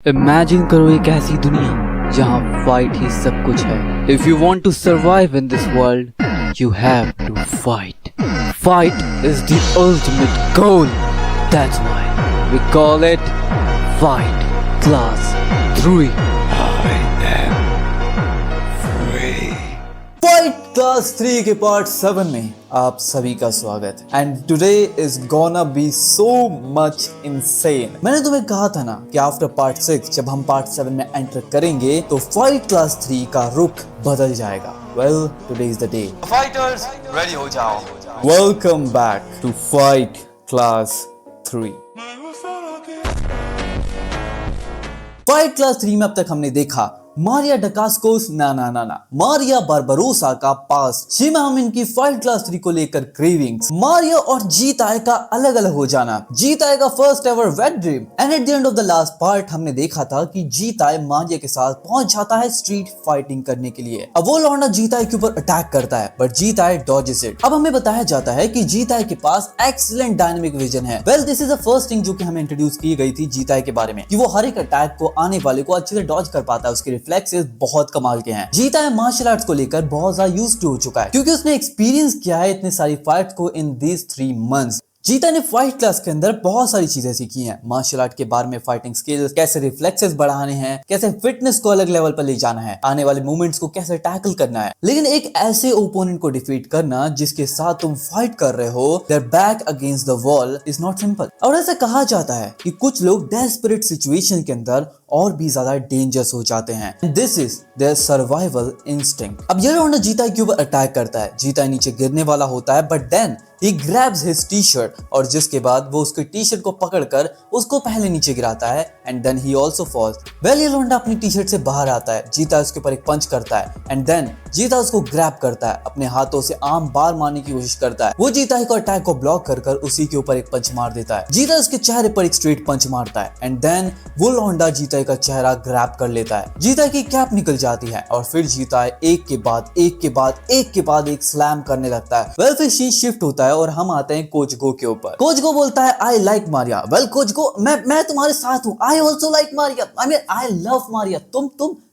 Imagine करो एक ऐसी दुनिया जहाँ फाइट ही सब कुछ है। If you want to survive in this world you have to fight. Fight is the ultimate goal, that's why we call it fight class 3। Fight class 3 के part 7 में आप सभी का स्वागत है। And today is gonna be so much insane. मैंने तुम्हें कहा था ना कि आफ्टर पार्ट 6 जब हम पार्ट 7 में एंटर करेंगे तो फाइट क्लास 3 का रुख बदल जाएगा। Well today is the day. Fighters ready हो जाओ। Welcome back to fight class 3। Fight class 3 में अब तक हमने देखा मारिया डकास्कोस मारिया बारबरोसा का पास, शिमा अमीन की फाइट क्लास 3 को लेकर क्रेविंग्स, मारिया और जीताए का अलग अलग हो जाना, जीताए का first ever wet dream. And at the end of the last part हमने देखा था कि जीताए मारिया के साथ पहुंच जाता है स्ट्रीट फाइटिंग करने के लिए। अब वो लौंडा जीताए के ऊपर अटैक करता है बट जीताए डॉजेस इट। अब हमें बताया जाता है कि जीताए के पास एक्सीलेंट डायनामिक विजन है। Well this is the first thing जो कि हमें इंट्रोड्यूस की गई थी जीताए के बारे में, कि वो हर एक अटैक को आने वाले को अच्छे से डॉज कर पाता है। उसके रिफ्लेक्सेस बहुत कमाल के हैं। जीताए मार्शल आर्ट्स को लेकर बहुत ज्यादा यूज्ड हो चुका है क्योंकि उसने एक्सपीरियंस किया है इतनी सारी फाइट्स को इन दीज 3 मंथ्स। जीता ने फाइट क्लास के अंदर बहुत सारी चीजें सीखी हैं, मार्शल आर्ट के बारे में, फाइटिंग स्किल्स, कैसे रिफ्लेक्सेस बढ़ाने हैं, कैसे फिटनेस को अलग लेवल पर ले जाना है, आने वाले मूवमेंट्स को कैसे टैकल करना है। लेकिन एक ऐसे ओपोनेंट को डिफीट करना जिसके साथ तुम फाइट कर रहे हो, their back against the wall, is not simple. और ऐसा कहा जाता है कि कुछ लोग डेस्परेट सिचुएशन के अंदर और भी ज्यादा डेंजरस हो जाते हैं। This is their survival instinct. अब ये लौंडा जीता के ऊपर अटैक करता है, जीता नीचे गिरने वाला होता है but then he grabs his t-shirt और जिसके बाद वो उसके टी शर्ट को पकड़कर उसको पहले नीचे गिराता है and then he also falls। Well ये लौंडा अपनी टी शर्ट से बाहर आता है, जीता उसके ऊपर एक पंच करता है एंड देन जीता उसको ग्रैब करता है, अपने हाथों से आर्म बार मारने की कोशिश करता है। वो जीता को अटैक को ब्लॉक कर उसी के ऊपर एक पंच मार देता है। जीता उसके चेहरे पर एक स्ट्रेट पंच मारता है एंड देन वो लौंडा जीता का चेहरा ग्रैब कर लेता है। जीता की कैप निकल जाती है और फिर जीता एक के बाद एक स्लैम करने लगता है। वेल फिर सीन शिफ्ट होता है और हम आते हैं कोच गो के ऊपर। कोच गो बोलता है I like Maria. Well coach Go, मैं तुम्हारे साथ हूँ, I also like Maria, I love Maria.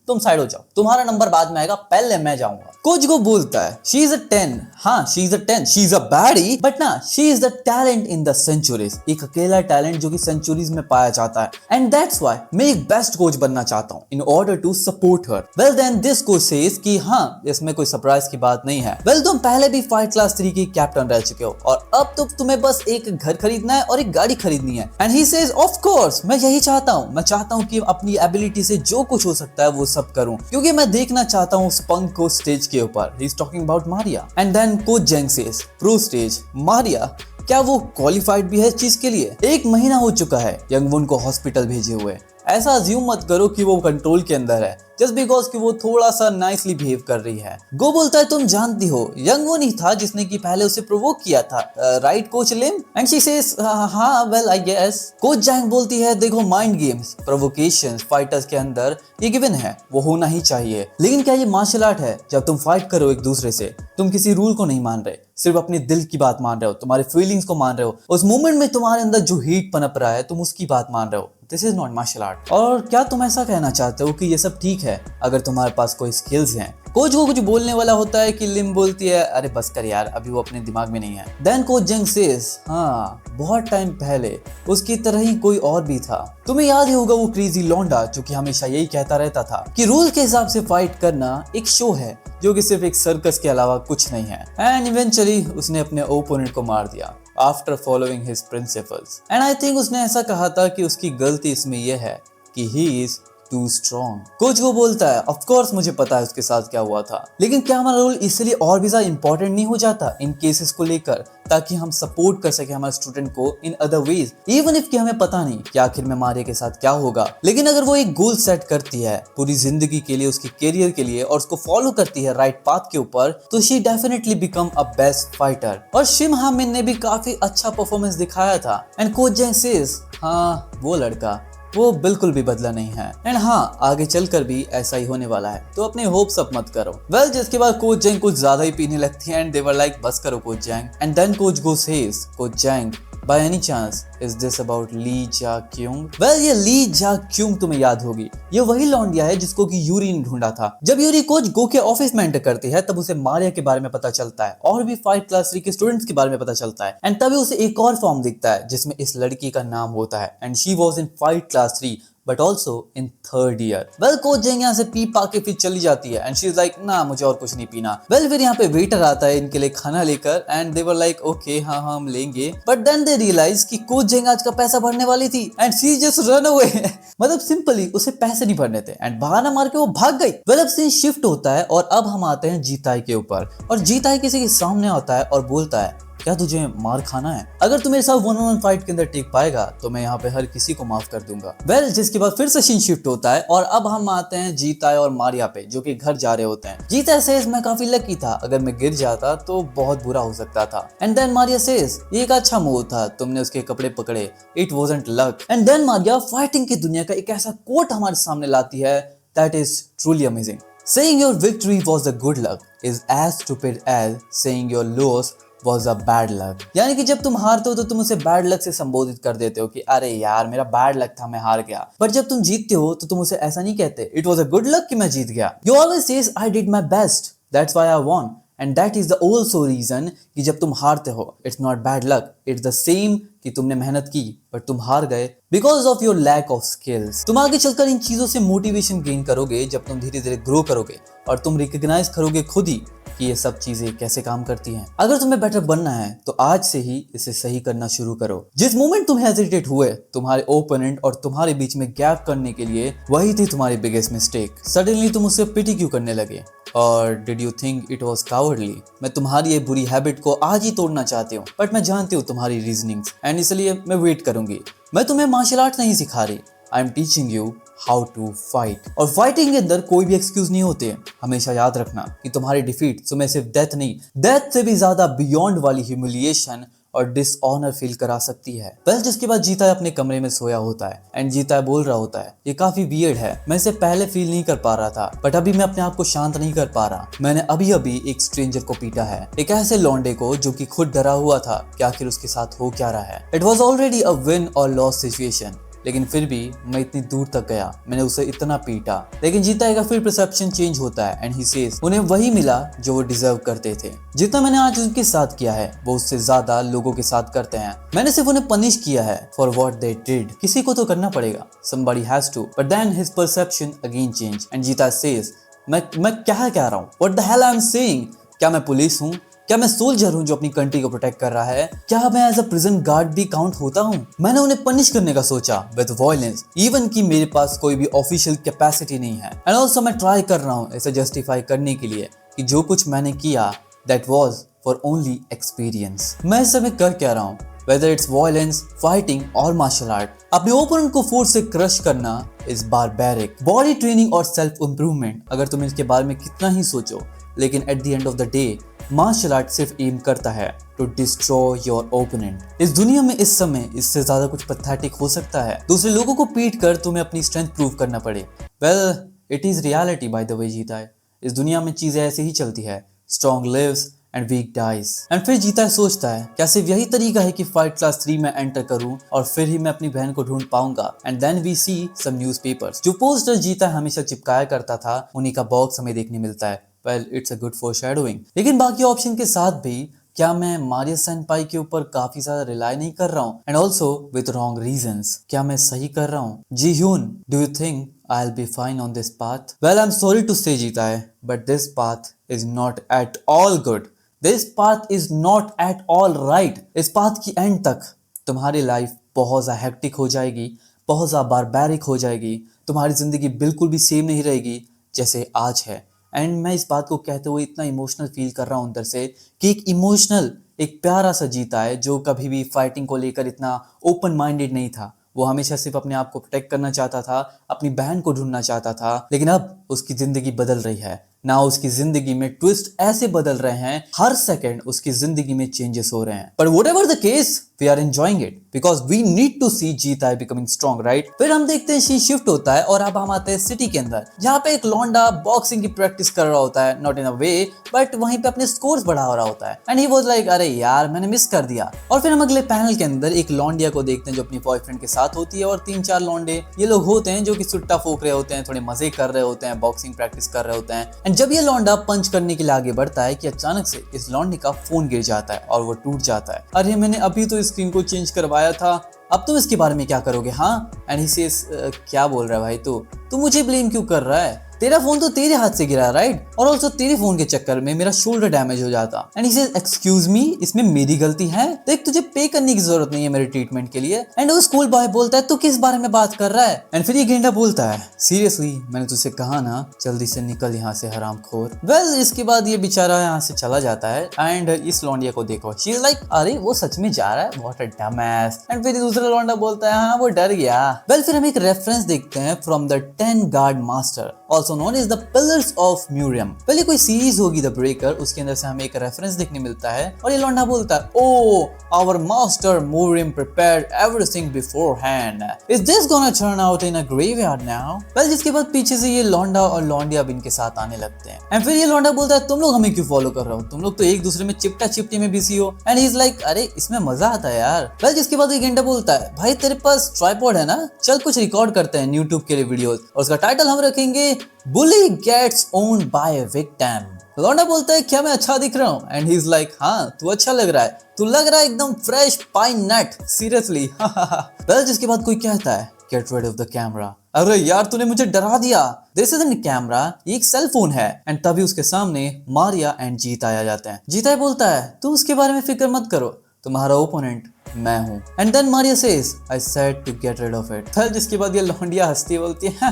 तुम साइड हो जाओ, तुम्हारा नंबर बाद में आएगा, पहले मैं जाऊंगा। कोच गो बोलता है शी इज अ 10, हाँ she is a 10, she is a baddie but ना she is the talent in the centuries, एक अकेला टैलेंट जो कि सेंचुरीज में पाया जाता है एंड दैट्स व्हाई मैं एक बेस्ट कोच बनना चाहता हूँ in order to support her. Well then this coach says कि हाँ इसमें कोई सरप्राइज की बात नहीं है। वेल तुम पहले भी फाइट क्लास 3 के कैप्टन रह चुके हो और अब तो तुम्हें बस एक घर खरीदना है और एक गाड़ी खरीदनी है। And he sage of course मैं यही चाहता हूँ, मैं चाहता हूँ कि अपनी एबिलिटी से जो कुछ हो सकता है वो सब करूँ क्योंकि मैं देखना चाहता हूँ स्पंक को स्टेज के ऊपर। He is talking about Maria and then coach Jang says pro stage Maria, क्या वो क्वालिफाइड भी है इस चीज के लिए? 1 महीना हो चुका है यंग वुन को हॉस्पिटल भेजे हुए। ऐसा अज्यूम मत करो कि वो कंट्रोल के अंदर है जस्ट बिकॉज कि वो थोड़ा सा नाइसली बिहेव कर रही है। गो बोलता है तुम जानती हो यंग वुन ही था जिसने कि पहले उसे प्रोवोक किया था, right coach Lim? And she says हाँ well I guess. Coach Jang बोलती है देखो माइंड गेम्स, प्रोवोकेशंस फाइटर्स के अंदर ये गिवन है, वो होना ही चाहिए, लेकिन क्या ये मार्शल आर्ट है? जब तुम फाइट करो एक दूसरे से तुम किसी रूल को नहीं मान रहे, सिर्फ अपने दिल की बात मान रहे हो, तुम्हारे फीलिंग्स को मान रहे हो, उस मोमेंट में तुम्हारे अंदर जो हीट पनप रहा है तुम उसकी बात मान रहे हो। This is not martial art. और क्या तुम ऐसा कहना चाहते हो कि ये सब ठीक है अगर तुम्हारे पास कोई स्किल्स हैं? कोच को कुछ बोलने वाला होता है कि लिम बोलती है अरे बस कर यार, अभी वो अपने दिमाग में नहीं है। देन कोच जेंग सेज हाँ बहुत टाइम पहले उसकी तरह ही कोई और भी था। तुम्हें याद ही होगा वो क्रेजी लौंडा जो कि हमेशा यही कहता रहता था कि रूल के हिसाब से फाइट करना एक शो है जो कि सिर्फ एक सर्कस के अलावा कुछ नहीं है। एंड इवेंचुअली उसने अपने ओपोनेंट को मार दिया after following his principles. And I think उसने ऐसा कहा था कि उसकी गलती इसमें यह है कि he is too strong. Coach वो बोलता है ऑफ कोर्स मुझे पता है उसके साथ क्या हुआ था, लेकिन क्या हमारा रोल इसलिए और भी ज्यादा इंपॉर्टेंट नहीं हो जाता इन केसेस को लेकर, ताकि हम सपोर्ट कर सके हमारे स्टूडेंट को in other ways, even if कि हमें पता नहीं कि आखिर में मारिया के साथ क्या होगा। लेकिन अगर वो एक गोल सेट करती है पूरी जिंदगी के लिए, उसके करियर के लिए, और उसको फॉलो करती है राइट पाथ के ऊपर, तो she definitely become a best fighter. और शिम हामिन ने भी काफी अच्छा परफॉर्मेंस दिखाया था। एंड कोच जेंग सेज हाँ वो लड़का वो बिल्कुल भी बदला नहीं है एंड हाँ आगे चलकर भी ऐसा ही होने वाला है, तो अपने होप्स अप मत करो। वेल जिसके बाद कोच जैंग कुछ ज्यादा ही पीने लगती है एंड दे वर लाइक बस करो coach Jang. And then coach Go says coach Jang by any chance is this about Lee Ja Kyung? Well, ये ली जा क्यूंग तुम्हें याद होगी, ये वही लौंडिया है जिसको कि यूरी ने ढूंढा था। जब यूरी कोच गो के ऑफिस में एंटर करती है तब उसे मारिया के बारे में पता चलता है और भी फाइट क्लास 3 के स्टूडेंट्स के बारे में पता चलता है। एंड तभी उसे एक और फॉर्म दिखता है जिसमें इस लड़की का नाम होता है and she was in fight class 3 but also in 3rd year. Well, coach Jang यहाँ से पी पा के फिर चली जाती है एंड शी इज लाइक ना मुझे और कुछ नहीं पीना। वेल, फिर यहाँ पे वेटर आता है इनके लिए खाना लेकर and they were like okay हाँ हम लेंगे, बट देन दे रियलाइज कि कोच जेंग आज का पैसा भरने वाली थी and she just run away. मतलब सिंपली उसे पैसे नहीं भरने थे एंड बहाना मार के वो भाग गई। वेल, अब सीन शिफ्ट होता है और अब हम आते हैं जीताई के ऊपर और जीताई किसी के सामने आता है और बोलता है क्या तुझे मार खाना है? अगर तू मेरे साथ 1-on-1 फाइट के अंदर टिक पाएगा तो मैं यहाँ पे हर किसी को माफ कर दूंगा। वेल, जिसके बाद फिर से सीन शिफ्ट होता है और अब हम आते हैं जीताई और मारिया पे जो कि घर जा रहे होते हैं। जीताई सेज मैं काफी लकी था, अगर मैं गिर जाता तो बहुत बुरा हो सकता था। एंड देन मारिया सेज ये एक अच्छा मूव था, तुमने उसके कपड़े पकड़े, it wasn't luck. And then Maria fighting की दुनिया का एक ऐसा कोट हमारे सामने लाती है that is truly amazing. Saying your victory was a good luck is as stupid as saying your loss was a bad luck। यानी कि जब तुम हारते हो तो तुम उसे बैड लक से संबोधित कर देते हो कि अरे यार मेरा बैड लक था मैं हार गया, पर जब तुम जीतते हो तो तुम उसे ऐसा नहीं कहते it was a good luck कि मैं जीत गया। You always says I did my best, that's why I won। And that is the also reason कि जब तुम हारते हो it's not bad luck, it's the same कि तुमने मेहनत की बट तुम हार गए because of your lack of skills. तुम आगे चलकर इन चीजों से मोटिवेशन गेन करोगे जब तुम धीरे धीरे ग्रो करोगे और तुम रिकॉग्नाइज करोगे खुद ही कि ये सब चीजें कैसे काम करती हैं। अगर तुम्हें बेटर बनना है तो आज से ही इसे सही करना शुरू करो। जिस मोमेंट तुम हेजिटेट हुए तुम्हारे ओपोनेंट और तुम्हारे बीच में गैप करने के लिए, वही थी तुम्हारी बिगेस्ट मिस्टेक। सडनली तुम उससे पिटी क्यों करने लगे और did you think it was cowardly? मैं तुम्हारी ये बुरी हैबिट को आज ही तोड़ना चाहती हूँ बट मैं जानती हूँ तुम्हारी रीजनिंग्स एंड इसलिए मैं वेट करूंगी। मैं तुम्हें मार्शल आर्ट नहीं सिखा रही, I am teaching you how to fight. और फाइटिंग के अंदर कोई भी एक्सक्यूज नहीं होते। हमेशा याद रखना कि तुम्हारी डिफीट तुम्हें सिर्फ डेथ नहीं, डेथ से भी ज्यादा बियॉन्ड वाली ह्यूमिलिएशन और डिसऑनर फील करा सकती है। वेल, जिसके बाद जीता अपने कमरे में सोया होता है एंड जीता बोल रहा होता है ये काफी वियर्ड है, मैं इसे पहले फील नहीं कर पा रहा था बट अभी मैं अपने आप को शांत नहीं कर पा रहा। मैंने अभी अभी एक स्ट्रेंजर को पीटा है, एक ऐसे लौंडे को जो कि खुद डरा हुआ था कि आखिर उसके साथ हो क्या रहा है। It was already a win और लॉस सिचुएशन, लेकिन फिर भी मैं इतनी दूर तक गया, मैंने उसे इतना पीटा। लेकिन जीता का फिर परसेप्शन चेंज होता है एंड ही सेज उन्हें वही मिला जो वो डिजर्व करते थे। जितना मैंने आज उनके साथ किया है वो उससे ज्यादा लोगों के साथ करते हैं। मैंने सिर्फ उन्हें पनिश किया है फॉर व्हाट दे डिड। किसी को तो करना पड़ेगा, somebody has to, but then his perception again changed and जीता says मैं क्या कह रहा हूँ? What the hell I'm saying? क्या मैं पुलिस हूँ? क्या मैं सोल्जर हूँ जो अपनी कंट्री को प्रोटेक्ट कर रहा है? क्या मैं एज अ प्रिजन गार्ड भी काउंट होता हूँ? मैंने उन्हें पनिश करने का सोचा विद वॉयलेंस, इवन कि मेरे पास कोई भी ऑफिशियल कैपेसिटी नहीं है। एंड ऑल्सो मैं ट्राई कर रहा हूँ इसे जस्टिफाई करने के लिए कि जो कुछ मैंने किया that was for only experience. मैं इस समय कर क्या रहा हूँ, whether it's violence, fighting और martial art, अपने ओपोनेंट को फोर्स से क्रश करना इज बारबैरिक। बॉडी ट्रेनिंग और सेल्फ इंप्रूवमेंट, अगर तुम इसके बारे में कितना ही सोचो, लेकिन at the end of the day martial art सिर्फ एम करता है टू डिस्ट्रॉय योर ओपोनेंट। इस दुनिया में इस समय इससे ज्यादा कुछ पैथेटिक हो सकता है, दूसरे लोगों को पीट कर तुम्हें अपनी स्ट्रेंथ प्रूव करना पड़े। Well, it is reality by the way जीता है। इस दुनिया में चीजें ऐसे ही चलती है, strong lives and weak dies. And फिर जीता सोचता है क्या सिर्फ यही तरीका है कि फाइट क्लास 3 में एंटर करूं और फिर ही मैं अपनी बहन को ढूंढ पाऊंगा। And then we see some newspapers, जो पोस्टर जीता हमेशा चिपकाया करता था उन्हीं का बॉक्स हमें देखने मिलता है। Well, it's a good foreshadowing. लेकिन बाकी ऑप्शन के साथ भी क्या मैं मारिया सेनपाई के ऊपर काफी ज्यादा रिलाई नहीं कर रहा हूँ? And also with wrong reasons. क्या मैं सही कर रहा हूँ? Ji Hyun, do you think I'll be fine on this path? Well, I'm sorry to say जीता है, but this path is not at all good. This path is not at all right. इस path की and तक तुम्हारी life बहुत ज़्यादा hectic हो जाएगी, बहुत ज़्यादा बारबैरिक हो जाएगी, तुम्हारी ज़िंदगी बिल्कुल भी सेम नहीं रहेगी जैसे आज है। एंड मैं इस बात को कहते हुए इतना इमोशनल फील कर रहा हूँ अंदर से कि एक इमोशनल, एक प्यारा सा जीता है जो कभी भी फाइटिंग को लेकर इतना ओपन माइंडेड नहीं था। वो हमेशा सिर्फ अपने आप को प्रोटेक्ट करना चाहता था, अपनी बहन को ढूंढना चाहता था, लेकिन अब उसकी जिंदगी बदल रही है। ना उसकी जिंदगी में ट्विस्ट ऐसे बदल रहे हैं, हर सेकंड उसकी जिंदगी में चेंजेस हो रहे हैं। पर whatever the case we are enjoying it because we need to see Jitae becoming strong, right. फिर हम देखते हैं शी शिफ्ट होता है और अब हम आते हैं सिटी के अंदर, जहाँ पे एक लौंडा बॉक्सिंग की प्रैक्टिस कर रहा होता है, not in a way but वहीं पे अपने स्कोर्स बढ़ा रहा होता है। एंड ही वाज लाइक अरे यार मैंने मिस कर दिया। और फिर हम अगले पैनल के अंदर एक लौंडिया को देखते हैं जो अपनी बॉयफ्रेंड के साथ होती है और 3-4 लौंडे ये लोग होते हैं जो कि सुट्टा फूक रहे होते हैं, थोड़े मजे कर रहे होते हैं, बॉक्सिंग प्रैक्टिस कर रहे होते हैं। एंड जब ये लौंडा पंच करने के लिए आगे बढ़ता है कि अचानक से इस लौंडे का फोन गिर जाता है और वो टूट जाता है। अरे मैंने अभी तो स्क्रीन को चेंज करवाया था, अब तुम इसके बारे में क्या करोगे? हाँ। एंड ही सेज क्या बोल रहा है भाई तू मुझे ब्लेम क्यों कर रहा है? तेरा फोन तो तेरे हाथ से गिरा, राइट? और ऑल्सो तेरे फोन के चक्कर में मेरा शोल्डर डैमेज हो जाता। And he says excuse me, इसमें मेरी गलती है? देख तुझे पे करने की जरूरत नहीं है मेरे ट्रीटमेंट के लिए। एंड वो स्कूल बॉय बोलता है तू किस बारे में बात कर रहा है? एंड फिर ये गेंडा बोलता है सीरियसली मैंने तुझसे कहा ना जल्दी से निकल यहाँ से हरामखोर। वेल इसके बाद ये बेचारा यहाँ से चला जाता है। एंड इस लौंडिया को देखो, शी इज लाइक अरे वो सच में जा रहा है, व्हाट अ डमएस। एंड फिर दूसरा लौंडा बोलता है हाँ वो डर गया। वेल फिर हम एक रेफरेंस देखते हैं from the 10 guard master also known as the pillars of Murium. पहले कोई सीरीज होगी द ब्रेकर, उसके अंदर से हमें एक रेफरेंस देखने मिलता है और ये लौंडा बोलता है oh our master Murium prepared everything beforehand, is this gonna turn out in a graveyard now? Well जिसके बाद पीछे से ये लौंडा और लौंडिया अब इनके साथ आने लगते हैं। एंड फिर ये लौंडा बोलता है तुम लोग हमें क्यों फॉलो कर रहे हो? तुम लोग तो एक दूसरे में चिपटा चिपटी में बिजी हो। एंड ही इज लाइक अरे इसमें मजा आता है यार। वेल जिसके बाद ये गेंडा बोलता है भाई तेरे पास ट्राइपॉड है ना, चल कुछ रिकॉर्ड करते हैं यूट्यूब के लिए वीडियोस और उसका टाइटल हम रखेंगे bully gets owned by a victim. लौंडा बोलता है क्या मैं अच्छा दिख रहा हूँ? एंड ही इज लाइक हाँ तू अच्छा लग रहा है, तू लग रहा है एकदम fresh pine nut, seriously. Well जिसके बाद कोई कहता है get rid of the camera. अरे यार तूने मुझे डरा दिया, दिस इजंट कैमरा, ये एक सेल फोन है। एंड तभी उसके सामने मारिया एंड जीता आ जाते हैं। जीता बोलता है तू उसके बारे में फिक्र मत करो, तुम्हारा ओपोनेंट मैं हूँ। And then Maria says I said to get rid of it. फिर जिसके बाद ये लौंडिया हंसती बोलती है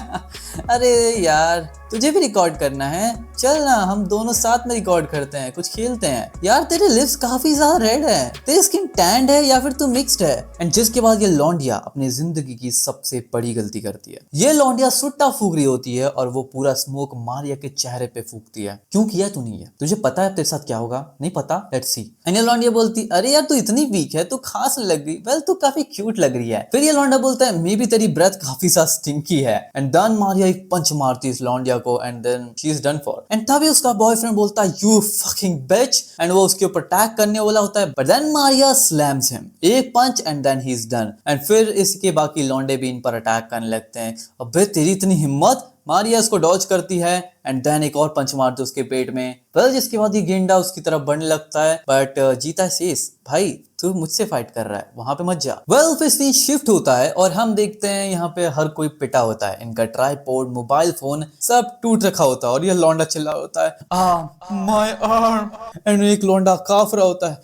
अरे यार तुझे भी रिकॉर्ड करना है, चल ना हम दोनों साथ में रिकॉर्ड करते हैं, कुछ खेलते हैं। यार तेरे लिप्स काफी ज्यादा रेड है, तेरी स्किन टैंड है या फिर तू मिक्स्ड है? एंड जिसके बाद ये लौंडिया अपनी जिंदगी की सबसे बड़ी गलती करती है। ये लौंडिया सुट्टा फूक रही होती है और वो पूरा स्मोक मारिया के चेहरे पे फूकती है। क्यों किया तूने ये? तुझे पता है तेरे साथ क्या होगा? नहीं पता? Let's see. एंड ये लौंडिया बोलती अरे यार तू इतनी वीक है, तू खास नहीं लग रही। वेल तू काफी क्यूट लग रही है। फिर ये लौंडा बोलता है मे बी तेरी ब्रेथ काफी सा स्टिंकी है। एंड देन मारिया एक पंच मारती है इस लौंडिया को and then she is done for. And तभी उसका बॉयफ्रेंड बोलता है यू फकिंग बिच एंड वो उसके ऊपर अटैक करने वाला होता है but then Maria slams him, एक punch and then he is done. And फिर इसके बाकी लौंडे भी इन पर अटैक करने लगते हैं। अबे तेरी इतनी हिम्मत! मारिया इसको डॉज करती है एंड देन एक और पंच मारते उसके पेट में। वेल जिसके बाद ये गेंडा उसकी तरफ बढ़ने लगता है बट जीता सेस भाई तू मुझसे फाइट कर रहा है, वहां पे मत जा। वेल फिर सीन शिफ्ट होता है और हम देखते हैं यहाँ पे हर कोई पिटा होता है, इनका ट्राइपॉड, मोबाइल फोन सब टूट रखा होता है और ये लौंडा चिल्ला होता है माय आर्म। एंड एक लौंडा काफ रहा होता है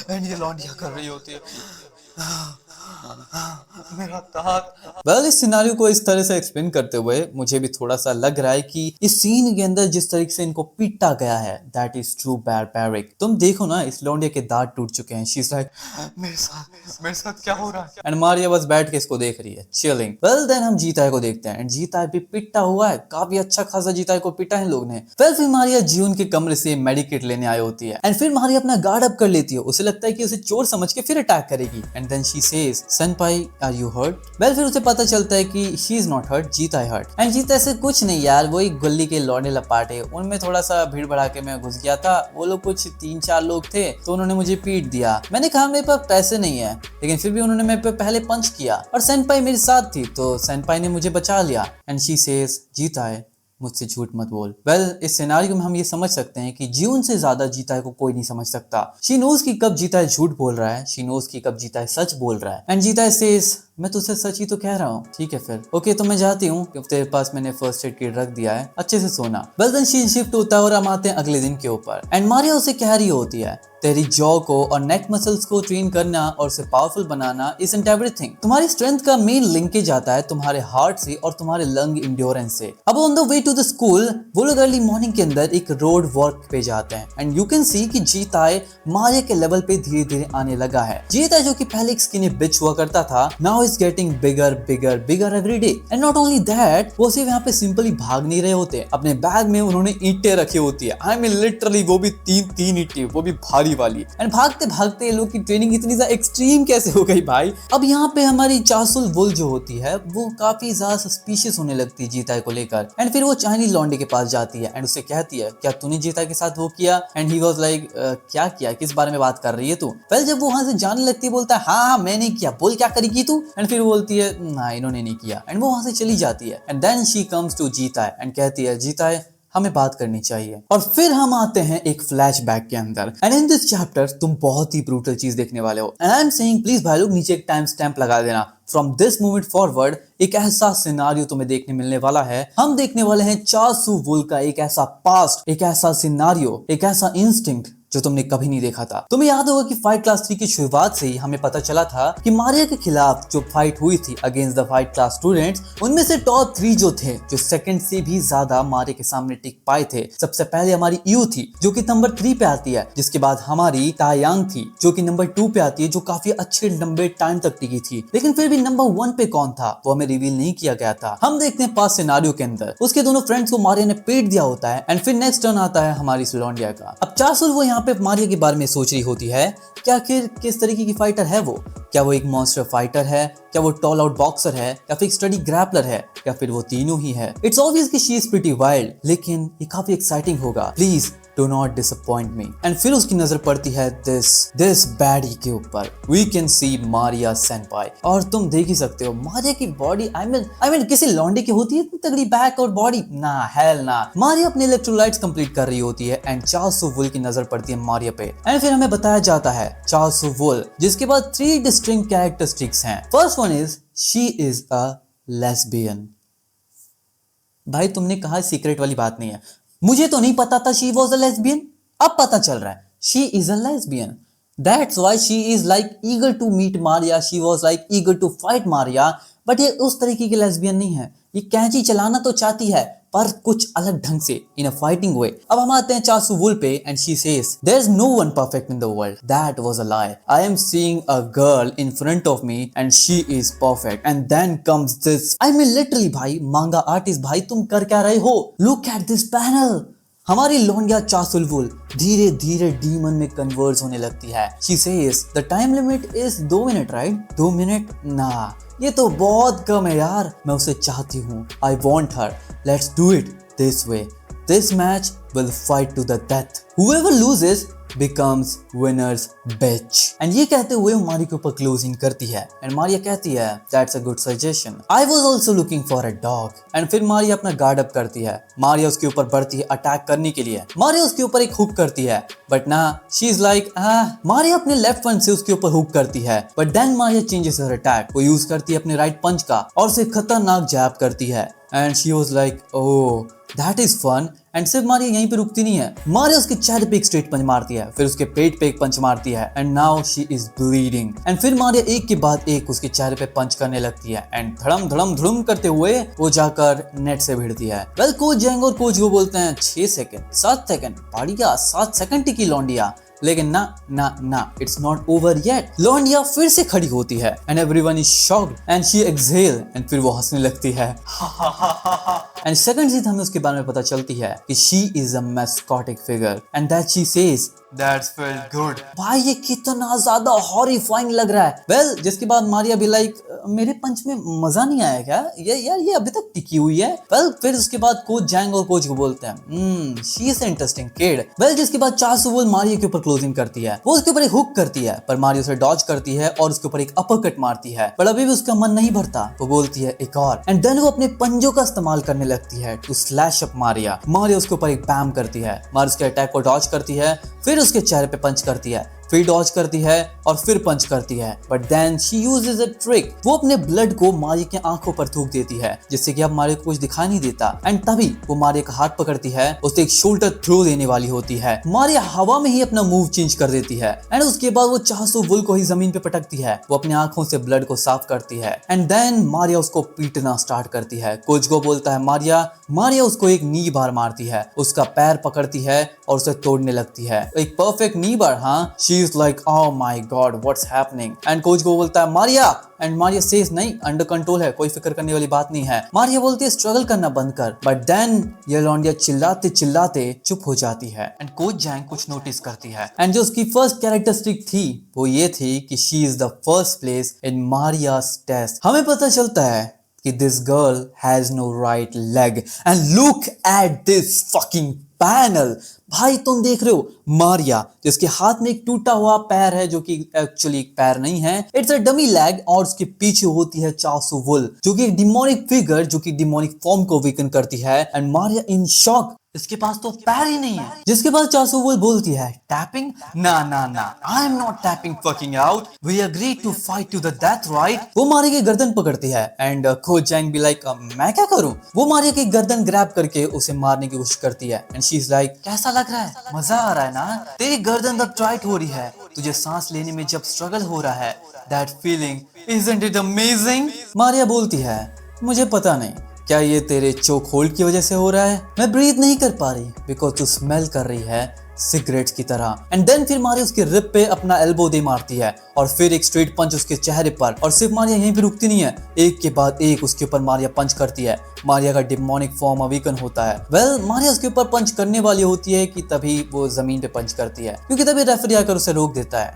एंड ये लौंडिया कर रही होती है मेरा दांत। वेल इस सिनारियो को इस तरह से एक्सप्लेन करते हुए मुझे भी थोड़ा सा लग रहा है कि इस सीन के अंदर जिस तरीके से इनको पीटा गया है दैट इज ट्रू बैरबैरिक। तुम देखो ना इस लौंडिया के दांत टूट चुके हैं। शी इज लाइक मेरे साथ क्या हो रहा है? एंड मारिया बस बैठ के इसको देख रही है चिलिंग। वेल देन हम जीता को देखते हैं एंड जीता भी पिटा हुआ है, काफी अच्छा खासा जीता को पिटा है लोग ने। वेल फिर मारिया जीवन के कमरे से मेडिकेट लेने आई होती है एंड फिर मारिया अपना गार्ड अप कर लेती है। उसे लगता है कि उसे चोर समझ के फिर अटैक करेगी and then she says senpai are you hurt? Well फिर उसे पता चलता है कि शी इज नॉट हर्ट, जीता है हर्ट। एंड जीता ऐसे कुछ नहीं यार, वो एक गली के लौंडे लपाटे, उनमें थोड़ा सा भीड़ भड़ाके में घुस गया था। वो लोग कुछ 3-4 लोग थे तो उन्होंने मुझे पीट दिया। मैंने कहा मेरे पास पैसे नहीं है, लेकिन फिर भी उन्होंने मेरे पे पहले पंच किया और सेनपाई मेरे साथ थी तो सेनपाई ने मुझे बचा लिया। एंड शी सेज जीता है मुझसे झूठ मत बोल। वेल इस सिनेरियो में हम ये समझ सकते हैं कि जीवन से ज्यादा जीता है को कोई नहीं समझ सकता। शी नोज की कब जीता है झूठ बोल रहा है, शी नोज की कब जीता है सच बोल रहा है। एंड जीता है सेज मैं तुझसे सच ही तो कह रहा हूँ, ठीक है फिर ओके तो मैं जाती हूँ, तेरे पास मैंने फर्स्ट एड किट रख दिया है, अच्छे से सोना। वेल देन शी शिफ्ट होता है और हम आते हैं अगले दिन के ऊपर एंड मारिया उसे कह रही होती है तेरी जॉ को और नेक मसल्स को ट्रेन करना और उसे पावरफुल बनाना इसंट एवरीथिंग। तुम्हारी स्ट्रेंथ का मेन लिंकेज आता है तुम्हारे हार्ट से और तुम्हारे लंग इंड्योरेंस से। अब on the way to the school वो लोग अर्ली मॉर्निंग के अंदर एक रोड वर्क पे जाते हैं एंड यू कैन सी कि जीताए मारिया के लेवल पे धीरे धीरे आने लगा है। जीताए जो कि पहले एक स्किनी बिच हुआ करता था now is getting bigger bigger bigger every day. And not only that, वो सिर्फ यहाँ पे सिंपली भाग नहीं रहे होते, अपने बैग में उन्होंने ईंटें रखी होती है। आई मीन लिटरली वो भी तीन ईंटें, वो भी भारी वाली। एंड भागते भागते ये लोग की ट्रेनिंग इतनी ज्यादा एक्सट्रीम कैसे हो गई भाई। अब यहाँ पे हमारी चासुल वुल जो होती है वो काफी ज्यादा सस्पिशियस होने लगती है जीता को लेकर। एंड फिर वो चाइनीज लॉन्डे के पास जाती है एंड उससे कहती है क्या तूने जीता के साथ वो किया? एंड ही वाज लाइक क्या किया, किस बारे में बात कर रही है तू? वेल जब वो वहां से जाने लगती है बोलता है हाँ मैंने किया, बोल क्या करेगी तू? एंड फिर वो बोलती है ना इन्होंने नहीं किया। एंड वो वहां से चली जाती है। And then she comes to Jita and कहती है जीता हमें बात करनी चाहिए। और फिर हम आते हैं एक फ्लैशबैक के अंदर। एंड इन दिस चैप्टर तुम बहुत ही ब्रूटल चीज देखने वाले हो। And I am saying please भाई लोग नीचे एक टाइम स्टैंप लगा देना। फ्रॉम दिस मोमेंट फॉरवर्ड एक ऐसा सिनारियो तुम्हें देखने मिलने वाला है। हम देखने वाले हैं चासू वुल का एक ऐसा पास्ट, एक ऐसा सिनारियो, एक ऐसा इंस्टिंक्ट जो तुमने कभी नहीं देखा था। तुम्हें याद होगा कि फाइट क्लास 3 की शुरुआत से ही हमें पता चला था कि मारिया के खिलाफ जो फाइट हुई थी against the fight class students, उनमें से टॉप 3 जो थे, जो सेकंड से भी ज्यादा मारिया के सामने टिक पाए थे। सबसे पहले हमारी यू थी जो कि नंबर 3 पे आती है, जिसके बाद हमारी तायांग थी जो कि नंबर 2 पे आती है, जो काफी अच्छे लंबे टाइम तक टिकी थी। लेकिन फिर भी नंबर 1 पे कौन था वो हमें रिवील नहीं किया गया था। हम देखते हैं पास सिनारियो के अंदर उसके दोनों फ्रेंड्स को मारिया ने पेट दिया होता है। एंड फिर नेक्स्ट टर्न आता है हमारी सिलोंडिया का। अब चासुल वो यहाँ पे मारिया के बारे में सोच रही होती है कि आखिर किस तरीके की फाइटर है वो। क्या वो एक मॉन्स्टर फाइटर है, क्या वो टॉल आउट बॉक्सर है, या फिर स्टडी ग्रैपलर है, या फिर वो तीनों ही है। इट्स ऑब्वियस कि शी इज प्रीटी वाइल्ड, लेकिन ये काफी एक्साइटिंग होगा। Please do not disappoint me. And फिर उसकी नजर पड़ती है दिस बैडी के ऊपर। वी कैन सी मारिया सेनपाई। और तुम देख ही सकते हो मारिया की बॉडी आई मीन किसी लॉन्डे की होती है इतनी तगड़ी बैक और बॉडी? ना हेल ना। मारिया अपने इलेक्ट्रोलाइट्स कंप्लीट कर रही होती है एंड चासू वुल की नजर पड़ती है मारिया पे। एंड फिर हमें बताया जाता है चासू वुल, जिसके बाद 3 डिस्टिंक्ट कैरेक्टरिस्टिक्स हैं। First one is she is a lesbian. भाई तुमने कहा सीक्रेट वाली बात नहीं है, मुझे तो नहीं पता था शी वॉज अ लेस्बियन, अब पता चल रहा है she is a lesbian. That's why she is like eager to meet Maria. She was like eager to fight Maria. But ये उस तरीके की लेस्बियन नहीं है, ये कैंची चलाना तो चाहती है पर कुछ अलग ढंग से, इन अ फाइटिंग वे। अब हम आते हैं चासू वुल पे and she says there is no one perfect in the world, that was a lie. I am seeing a girl in front of me and she is perfect. And then comes this, I mean literally भाई manga artist भाई तुम कर क्या रहे हो? Look at this panel. हमारी लोंडिया चासुल वुल धीरे धीरे डीमन में कन्वर्ट होने लगती है। She says the time limit is 2 minute right? 2 minute ना, ये तो बहुत कम है यार, मैं उसे चाहती हूँ। I want her, let's do it this way. This match will fight to the death, whoever loses becomes winners bitch। And ये कहते हुए मारिया के ऊपर क्लोजिंग करती है एंड मारिया कहती है that's a good suggestion, I was also looking for a dog। And फिर मारिया अपना गार्ड अप करती है, मारिया उसके ऊपर बढ़ती है अटैक करने के लिए। मारिया उसके ऊपर एक हुक करती है बट ना, शी इज लाइक मारिया अपने लेफ्ट पंच से उसके ऊपर हुक करती है but then Maria changes her attack, वो यूज करती है अपने राइट पंच का और उसे खतरनाक जैब करती है। And she was like oh that is fun. And सिर्फ मारिया यहीं पे रुकती नहीं है, मारिया उसके चेहरे पे एक स्ट्रेट पंच मारती है, फिर उसके पेट पे एक पंच मारती है and now she is bleeding. And फिर मारिया एक के बाद एक उसके चेहरे पे पंच करने लगती है एंड धड़म धड़म धड़म करते हुए वो जाकर नेट से भिड़ती है। वेल कोच जैंग और कोच वो बोलते हैं 6 सेकंड 7 सेकंड बढ़िया 7 सेकंड टिकी लौंडिया, लेकिन ना ना ना, इट्स नॉट ओवर येट। लौंडिया फिर से खड़ी होती है and everyone is shocked and she exhale and फिर वो हंसने लगती है एंड सेकंड से हमें उसके बारे में पता चलती है कि she is a masochistic figure and that she says That's felt good। भाई ये कितना ज्यादा हॉरिफाइंग लग रहा है। वेल जिसके बाद मारिया भी लाइक मेरे पंच में मजा नहीं आया क्या, ये यार ये अभी तक टिकी हुई है। वेल फिर उसके बाद कोच जैंग और कोच को बोलते हैं she is interesting kid. Well जिसके बाद चासू वुल मारिया के ऊपर क्लोजिंग करती है, वो उसके ऊपर एक हुक करती है पर मारिया उसे डॉज करती है और उसके ऊपर एक अपर कट मारती है पर अभी भी उसका मन नहीं भरता, वो बोलती है एक और। एंड देन वो अपने पंजों का इस्तेमाल करने लगती है to slash up Maria. Maria उसके ऊपर एक बैम करती है, मारिया उसके अटैक को डॉज करती है, फिर उसके चेहरे पे पंच करती है, फिर डॉज करती है और फिर पंच करती है but then she uses a trick. वो अपने ब्लड को मारिया की आंखों पर थूक देती है जिससे कि अब मारिया को कुछ दिखाई नहीं देता। एंड तभी वो मारिया का हाथ पकड़ती है, उसे एक शोल्डर थ्रो देने वाली होती है। मारिया हवा में ही अपना मूव चेंज कर देती है एंड उसके बाद वो चासू वुल को ही जमीन पे पटकती है, वो अपनी आंखों से ब्लड को साफ करती है एंड देन मारिया उसको पीटना स्टार्ट करती है। कोच को बोलता है मारिया उसको एक नी बार मारती है, उसका पैर पकड़ती है और उसे तोड़ने लगती है। एक परफेक्ट नी बार, हाँ she is like, oh my god, what's happening? And coach को बोलता है मारिया, एंड मारिया सेज नहीं, अंडर कंट्रोल है, कोई फिक्र करने वाली बात नहीं है। मारिया बोलती है स्ट्रगल करना बंद कर, बट देन योलोंडिया चिल्लाते चिल्लाते चुप हो जाती है एंड कोच जैंग कुछ नोटिस करती है। एंड जो उसकी फर्स्ट कैरेक्टरिस्टिक थी वो ये थी कि she is the first place in Maria's test. हमें पता चलता है कि this girl has no right leg and look at this fucking panel. भाई तुम देख रहे हो मारिया जिसके हाथ में एक टूटा हुआ पैर है जो कि एक्चुअली एक पैर नहीं है, इट्स अ डमी लेग, और उसके पीछे होती है चासू वुल जो कि एक डिमोनिक फिगर जो कि डिमोनिक फॉर्म को वीकन करती है। एंड मारिया इन शॉक, इसके पास तो पैर ही नहीं है। जिसके बाद चासू वुल बोलती है टैपिंग, ना ना ना, I am not tapping fucking out, we agree to fight to the death right. वो मारिया की गर्दन पकड़ती है and coach Jang be like मैं क्या करूं। वो मारिया की गर्दन ग्रैब करके उसे मारने की कोशिश करती है एंड शी इज लाइक कैसा लग रहा है, मजा आ रहा है ना, तेरी गर्दन अब टाइट हो रही है, तुझे सांस लेने में जब स्ट्रगल हो रहा है, that feeling isn't it amazing. Maria बोलती है मुझे पता नहीं क्या ये तेरे चोक होल्ड की वजह से हो रहा है, मैं ब्रीथ नहीं कर पा रही बिकॉज तू स्मेल कर रही है सिगरेट्स की तरह। एंड देन फिर मारिया उसके रिब पे अपना एल्बो दे मारती है और फिर एक स्ट्रेट पंच उसके चेहरे पर, और सिर्फ मारिया यहीं पे रुकती नहीं है, एक के बाद एक उसके ऊपर मारिया पंच करती है। मारिया का डिमोनिक फॉर्म अवेकन होता है। मारिया उसके ऊपर पंच करने वाली होती है कि तभी वो जमीन पे पंच करती है क्योंकि तभी रेफरी आकर उसे रोक देता है।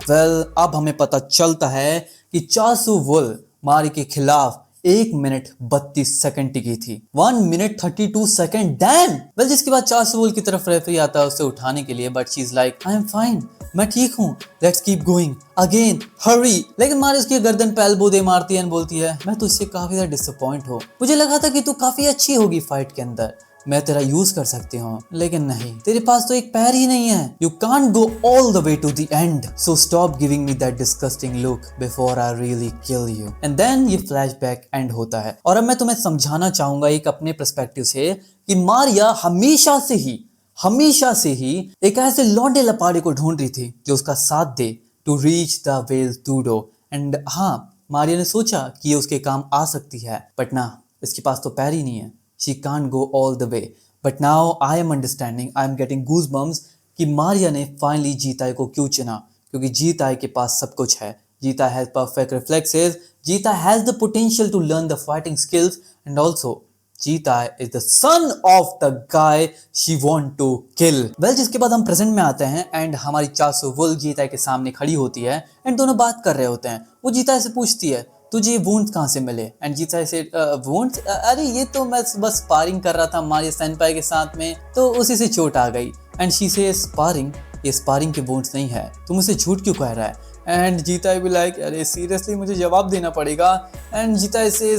अब हमें पता चलता है कि चासू वुल मारिया के खिलाफ 1 मिनट 32 सेकंड टिकी थी, 1 मिनट 32 सेकंड डैम। जिसके बाद चासू वुल की तरफ रेफरी आता है उसे उठाने के लिए, but she is like I am fine, मैं ठीक हूँ, लेट्स कीप गोइंग अगेन हरी। लेकिन मारिया उसकी गर्दन पे एल्बो दे मारती है एंड बोलती है मैं तुझसे काफी ज्यादा डिसअपॉइंट हूँ, मुझे लगा था कि तू काफी अच्छी होगी फाइट के अंदर, मैं तेरा यूज कर सकती हूँ, लेकिन नहीं, तेरे पास तो एक पैर ही नहीं है, you can't go all the way to the end, so stop giving me that disgusting look before I really kill you. And then ये फ्लैशबैक एंड होता है। और अब मैं तुम्हें समझाना चाहूंगा एक अपने पर्सपेक्टिव से कि मारिया हमेशा से ही एक ऐसे लौंडे लपाड़े को ढूंढ रही थी जो उसका साथ दे टू रीच द वेल टूडो। एंड हाँ, मारिया ने सोचा कि ये उसके काम आ सकती है, बट ना, इसके पास तो पैर ही नहीं है, she can't go all the way. But now I am understanding, I am getting goosebumps कि मारिया ने फाइनली जीताई को क्यों चुना, क्योंकि जीताई के पास सब कुछ है। जीता has perfect reflexes, जीता has the potential to learn the fighting skills, and also जीता is the son of the guy she want to kill. जिसके बाद हम प्रेजेंट में आते हैं एंड हमारी चासू वुल जीता के सामने खड़ी होती है एंड दोनों बात कर रहे होते हैं। वो जीता से पूछती है तुझे वुंड्स कहाँ से मिले, एंड जीता से वुंड्स, अरे ये तो मैं बस स्पारिंग कर रहा था मारिया सेनपाई के साथ में, तो उसी से चोट आ गई। एंड शी से स्पारिंग, ये स्पारिंग के वुंड्स नहीं है, तुम मुझसे झूठ क्यों कह रहा है। एंड जीता भी लाइक अरे सीरियसली मुझे जवाब देना पड़ेगा। एंड जीता से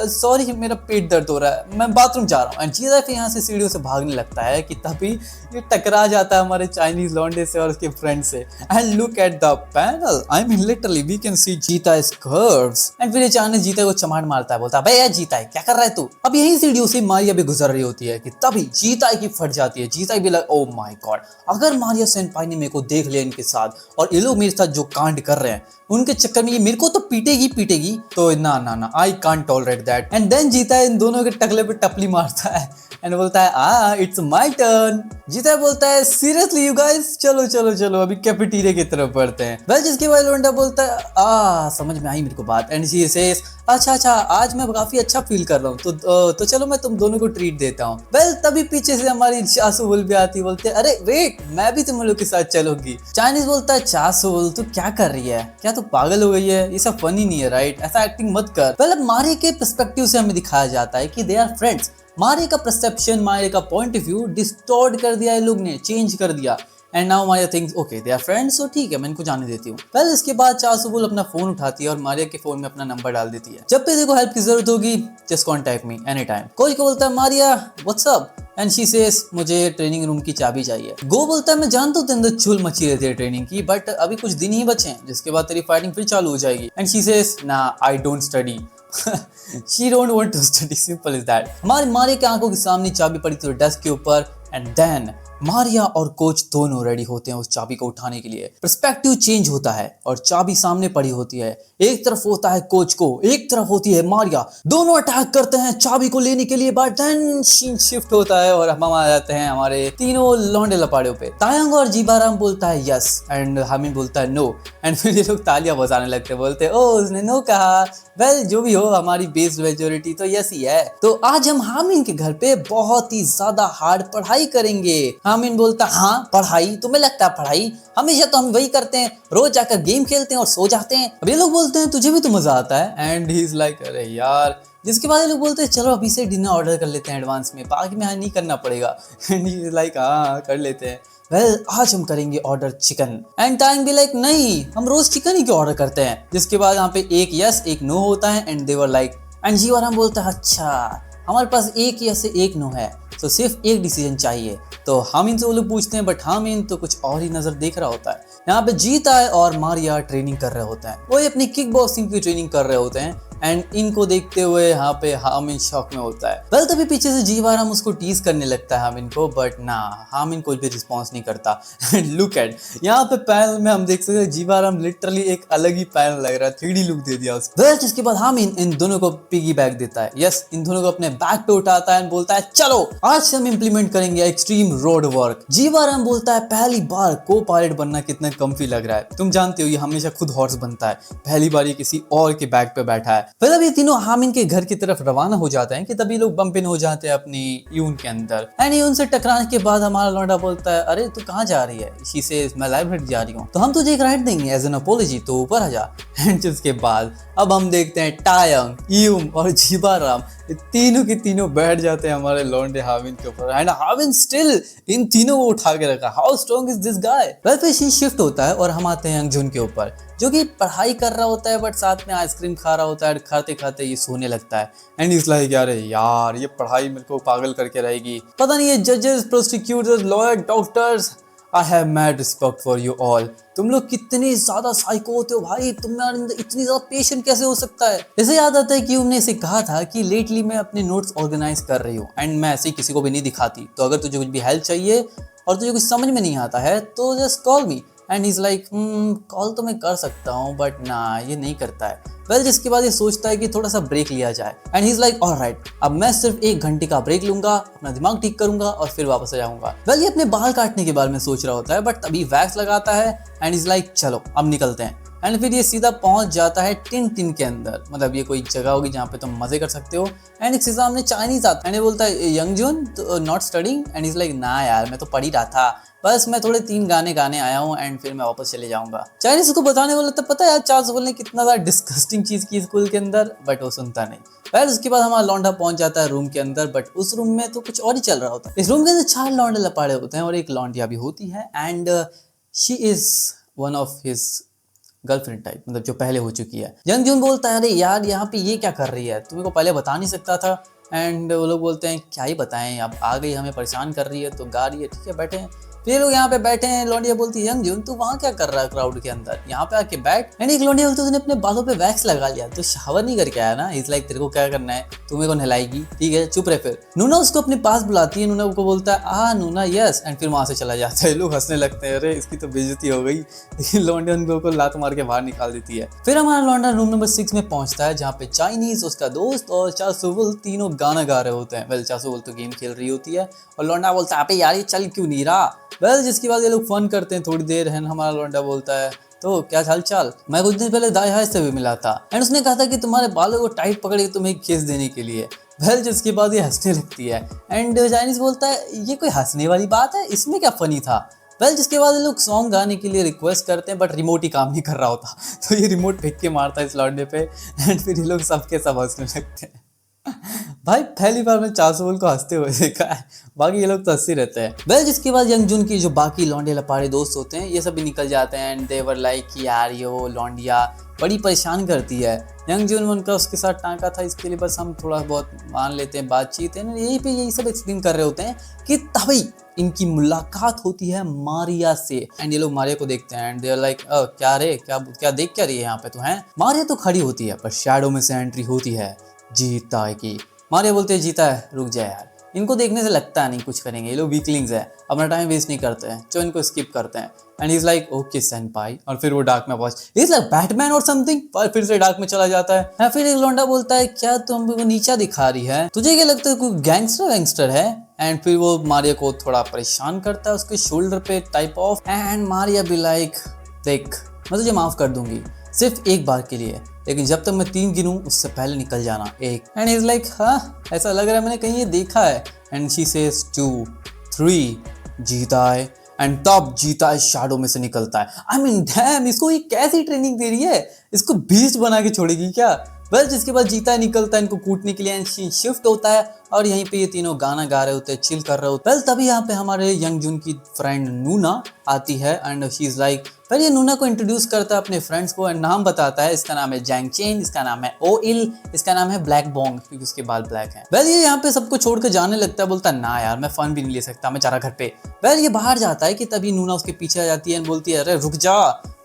सॉरी मेरा पेट दर्द हो रहा है, मैं बाथरूम जा रहा हूँ। एंड जीता फिर यहाँ से सीढ़ियों से भागने लगता है कि तभी ये टकरा जाता है हमारे चाइनीज लॉन्डे से और उसके फ्रेंड से। And look at the panel, I mean literally we can see Jita is curves. And फिर अचानक जीता को चमाट मारता है, बोलता है भैया जीता है क्या कर रहा है तू। अब यही सीढ़ियों से मारिया भी गुजर रही होती है कि तभी जीता की फट जाती है। जीता भी लाइक ओ माय गॉड, अगर मारिया सेनपाई ने मेरे को देख लिया इनके साथ और ये लोग मेरे साथ जो कांड कर रहे हैं उनके चक्कर में ये मेरे को तो पीटेगी, तो ना I can't tolerate that. And then Jita इन दोनों के टकले पे टपली मारता है एंड बोलता है इट्स माय टर्न। जीता बोलता है सीरियसली यू गाइस, चलो अभी कैफेटेरिया की तरफ बढ़ते हैं। जिसके बाद लोंडा बोलता है समझ में आई मेरे को बात। एंड शी सेज अच्छा आज मैं काफी अच्छा फील कर रहा हूँ, तो चलो मैं तुम दोनों को ट्रीट देता हूँ। तभी पीछे से हमारी चासू वुल भी आती, बोलते है अरे वेट, मैं भी तुम लोग के साथ चलूंगी। चाइनीज बोलता है चासू वुल तू क्या कर रही है, क्या तू पागल हो गई है, ये सब फनी नहीं है राइट, ऐसा एक्टिंग मत कर। मारिया के पर्सपेक्टिव से हमें दिखाया जाता है कि दे आर फ्रेंड्स। मारिया का परसेप्शन, मारिया का पॉइंट ऑफ व्यू डिस्टॉर्ट कर दिया, ये लोग ने चेंज कर दिया। And now Maria thinks okay they are friends, so ठीक है मैं इनको जाने देती हूँ। इसके बाद चासू वुल अपना फोन उठाती है और मारिया के फोन में अपना नंबर डाल देती है, जब भी देखो हेल्प की जरूरत होगी just contact me any time. कोई को बोलता है Maria what's up, and she says मुझे ट्रेनिंग रूम की चाबी चाहिए। गो बोलता है मैं जानता हूँ तेरे अंदर चुल मची रहती है ट्रेनिंग की, बट अभी कुछ दिन ही बचे हैं जिसके बाद तेरी फाइटिंग फिर चालू हो जाएगी। एंड शी सेज ना I don't study she don't want to study, simple as that। हमारे मारिया की आंखों के सामने चाबी पड़ी थी डेस्क के ऊपर एंड देन मारिया और कोच दोनों रेडी होते हैं उस चाबी को उठाने के लिए। पर्सपेक्टिव चेंज होता है और चाबी सामने पड़ी होती है। एक तरफ होता है कोच को, एक तरफ होती है मारिया। दोनों अटैक करते हैं चाबी को लेने के लिए, बट देन सीन शिफ्ट होता है और हम आ जाते हैं हमारे तीनों लौंडे लपाड़ियों पे। तायंग और जीबाराम बोलता है यस एंड हामिन बोलता है नो, एंड फिर ये लोग तालियां बजाने लगते हैं, बोलते हैं ओ उसने नो कहा। वेल जो भी हो, हमारी बेस मेजोरिटी तो यस ही है। तो आज हम हामिन के घर पे बहुत ही ज्यादा हार्ड पढ़ाई करेंगे। हामिन बोलता हाँ पढ़ाई, तुम्हें लगता है पढ़ाई? हमेशा तो हम वही करते हैं, रोज जाकर गेम खेलते हैं और सो जाते हैं। अब ये लोग बोलते हैं तुझे भी तो मजा आता है, एंड ही इज लाइक अरे यार। जिसके बाद ये लोग बोलते हैं चलो अभी से डिनर ऑर्डर कर लेते हैं एडवांस में, बाकी में नहीं करना पड़ेगा। एंड ही इज लाइक हाँ कर लेते हैं। वेल आज हम करेंगे ऑर्डर चिकन, एंड टाइम भी लाइक नहीं हम रोज चिकन ही क्यों ऑर्डर करते हैं। जिसके बाद यहाँ पे एक यस एक नो होता है, एंड देवर लाइक, एंड जीवाराम बोलता है अच्छा हमारे पास एक यस से एक नो है, तो सिर्फ एक डिसीजन चाहिए। तो हामिन से वो लोग पूछते हैं, बट हामिन तो कुछ और ही नजर देख रहा होता है। यहाँ पे जीता है और मारिया ट्रेनिंग कर रहे होते हैं, वो अपनी किक बॉक्सिंग की ट्रेनिंग कर रहे होते हैं, एंड इनको देखते हुए यहाँ पे हामिन शॉक में होता है। वेल तभी पीछे से जीवाराम उसको टीज करने लगता है हामिन को, बट ना हामिन कोई भी रिस्पॉन्स नहीं करता। लुक एट यहाँ पे पैनल में हम देख सकते हैं जीवाराम लिटरली एक अलग ही पैनल लग रहा है, 3D लुक दे दिया उसको। वेल जिसके बाद हामिन इन दोनों को पिगी बैग देता है, यस इन दोनों को अपने बैग पे उठाता है, बोलता है चलो आज से हम इम्प्लीमेंट करेंगे एक्सट्रीम रोड वर्क। जीवाराम बोलता है पहली बार को पायलट बनना कितना कम्फी लग रहा है, तुम जानते हो ये हमेशा खुद हॉर्स बनता है, पहली बार ये किसी और के बैग पे बैठा है। फिर अब ये तीनों हामिन के घर की तरफ रवाना हो जाते हैं कि तभी लोग बम्प इन हो जाते हैं अपनी यून के अंदर, एंड यून से टकराने के बाद हमारा लौंडा बोलता है अरे तू कहाँ जा रही है? शी से मैं लाइब्रेरी जा रही हूँ, तो हम तुझे एक राइड देंगे एज एन अपोलॉजी, तो ऊपर आ जा। एंड उसके बाद अब हम देखते हैं टायंग, यूम और जीवाराम तीनों के तीनों बैठ जाते हैं हमारे लौंडे हामिन के ऊपर, एंड हामिन स्टिल इन तीनों को उठा के रखा। How strong is this guy. Well फिर सीन शिफ्ट होता है और हम आते हैं यंगजुन के ऊपर, जो कि पढ़ाई कर रहा होता है बट साथ में आइसक्रीम खा रहा होता है, खाते खाते ये सोने लगता है। एंड इज लाइक यार ये पढ़ाई मेरे को पागल करके रहेगी, पता नहीं ये जजेस prosecutors lawyer doctors, I have mad respect for you all. तुम लोग कितने ज्यादा साइको होते हो भाई, तुम्हारे अंदर इतनी ज्यादा पेशेंट कैसे हो सकता है। इसे याद आता है कि उन्होंने इसे कहा था कि लेटली मैं अपने नोट्स ऑर्गेनाइज कर रही हूँ एंड मैं ऐसे किसी को भी नहीं दिखाती, तो अगर तुझे कुछ भी हेल्प चाहिए और तुझे कुछ समझ में नहीं आता है तो just call me. And is like call तो मैं कर सकता हूँ बट ना ये नहीं करता है। वेल जिसके बाद ये सोचता है कि थोड़ा सा ब्रेक लिया जाए, and he is like alright अब मैं सिर्फ 1 घंटे का ब्रेक लूंगा, अपना दिमाग ठीक करूंगा और फिर वापस आ जाऊंगा। वेल ये अपने बाल काटने के बारे में सोच रहा होता है बट तभी वैक्स लगाता है, एंड इज लाइक चलो अब निकलते हैं। एंड फिर ये सीधा पहुंच जाता है टिन टिन के अंदर, मतलब ये कोई जगह होगी जहाँ पे तुम मजे कर सकते हो। एंड इसके सामने चाइनीज आता है, एंड ये बोलता है यंगजुन तो not studying, and is like ना यार मैं तो पढ़ ही रहा था, बस मैं थोड़े 3 गाने गाने आया हूँ एंड फिर मैं वापस चले जाऊंगा। चाइनीज को बताने वाला तो पता है यार चार्ल्स ने कितना ज्यादा डिस्गस्टिंग चीज की स्कूल के अंदर, बट वो सुनता नहीं। फिर उसके बाद हमारा लौंडा पहुंच जाता है रूम के अंदर, बट उस रूम में तो कुछ और ही चल रहा होता है। इस रूम के अंदर 4 लौंडे लपाड़े होते हैं और एक लौंडिया भी होती है, and she is one of his girlfriend type, मतलब जो पहले हो चुकी है। यंगजुन बोलता है अरे यार यहाँ पे ये क्या कर रही है, तुम्हें को पहले बता नहीं सकता था। एंड वो लोग बोलते हैं क्या ही बताएं, अब आ गई हमें परेशान कर रही है तो गा रही है, ठीक है बैठे हैं। फिर लोग यहाँ पे बैठे हैं, लौंडिया बोलती है यंगजुन तू वहाँ क्या कर रहा है क्राउड के अंदर, यहाँ पे आके बैठ। एंड एक लौंडिया बोलती है उसने अपने बालों पे वैक्स लगा लिया, तो शावर नहीं करके आया ना। इज लाइक तेरे को क्या करना है, तुम्हें को नहलाएगी, ठीक है चुप रहे। फिर नूना उसको अपने पास बुलाती है, नूना को बोलता है आ नूना यस, एंड फिर वहाँ से चला जाता है। लोग हंसने लगते हैं अरे इसकी तो बेइज्जती हो गई, लेकिन लौंडिया उन लोगों को लात मार के बाहर निकाल देती है। फिर हमारा लौंडा रूम नंबर 6 में पहुंचता है, जहाँ पे चाइनीज उसका दोस्त और चासुवुल तीनों गाना गा रहे होते हैं। वेल चासुवुल तो गेम खेल रही होती है और लौंडा बोलता है अबे यार ये चल क्यों नहीं रहा। वेल जिसके बाद ये लोग फन करते हैं थोड़ी देर, है हमारा लौंडा बोलता है तो क्या हाल चाल, मैं कुछ दिन पहले दाई हाय से भी मिला था, एंड उसने कहा था कि तुम्हारे बालों को टाइट पकड़ के तुम्हें किस देने के लिए। वेल जिसके बाद ये हंसने लगती है, एंड चाइनीज बोलता है ये कोई हंसने वाली बात है, इसमें क्या फनी था। वेल जिसके बाद ये लोग सॉन्ग गाने के लिए रिक्वेस्ट करते हैं बट रिमोट ही काम नहीं कर रहा होता, तो ये रिमोट फेंक के मारता है इस लौंडे पे, एंड फिर ये लोग सबके सब हंसने लगते हैं। भाई पहली बार मैं चासुवुल को हंसते हुए देखा है, बाकी ये लोग तो हंसते रहते हैं। वेल जिसके बाद यंगजुन की जो बाकी लौंडे लपाड़े दोस्त होते हैं ये सब भी निकल जाते हैं, एंड दे वर लाइक कि यार ये वो लौंडिया बड़ी परेशान करती है। यंगजुन उनका उसके साथ टांका था, इसके लिए बस हम थोड़ा बहुत मान लेते हैं बातचीत है, यही पे यही सब एक्सप्लेन कर रहे होते हैं कि तभी इनकी मुलाकात होती है मारिया से। एंड ये लोग मारिया को देखते हैं, एंड दे आर लाइक क्या रे क्या देख क्या रही है यहाँ पे, तो है मारिया तो खड़ी होती है पर शैडो में से एंट्री होती है जीता की। मारिया बोलते हैं जीता है रुक जाए यार, इनको देखने से लगता है नहीं कुछ करेंगे, ये लोग वीकलिंग्स है, अपना टाइम वेस्ट नहीं करते हैं, जो इनको स्किप करते हैं। एंड इज लाइक ओके सेनपाई, और फिर वो डार्क में पहुंच, इज लाइक बैटमैन और समथिंग, पर फिर से डार्क में चला जाता है। या फिर एक लौंडा बोलता है क्या तुम हमको नीचा दिखा रही है, तुझे क्या लगता है कोई गैंगस्टर है। एंड फिर वो मारिया को थोड़ा परेशान करता है उसके शोल्डर पे टाइप ऑफ, एंड मारिया भी लाइक देख मैं तुझे माफ कर दूंगी सिर्फ एक बार के लिए, लेकिन जब तक मैं 3 गिनूं उससे पहले निकल जाना। एक। एंड इज लाइक हाँ ऐसा लग रहा है मैंने कहीं ये देखा है। एंड शी सेज 2 3 जीता है। एंड तब जीता है शैडो में से निकलता है। आई मीन डैम, इसको ये कैसी ट्रेनिंग दे रही है, इसको बीस्ट बना के छोड़ेगी क्या। वेल जिसके बाद जीता है निकलता है इनको कूटने के लिए, एंड शिफ्ट होता है और यहीं पे ये तीनों गाना गा रहे होते हैं, चिल कर रहे होते हैं। वेल तभी यहाँ पे हमारे यंग जून की फ्रेंड नूना आती है एंड शी इज लाइक, फिर ये नूना को इंट्रोड्यूस करता है अपने फ्रेंड्स को एंड नाम बताता है, इसका नाम है जैंग चेन, इसका नाम है ओइल, इसका नाम है ब्लैक बोंग क्योंकि उसके बाल ब्लैक हैं। वेल ये यहाँ पे सबको छोड़कर जाने लगता है, बोलता है ना यार मैं फन भी नहीं ले सकता, मैं जा रहा घर पे। वेल ये बाहर जाता है कि तभी नूना उसके पीछे आ जाती है एंड बोलती है अरे रुक जा,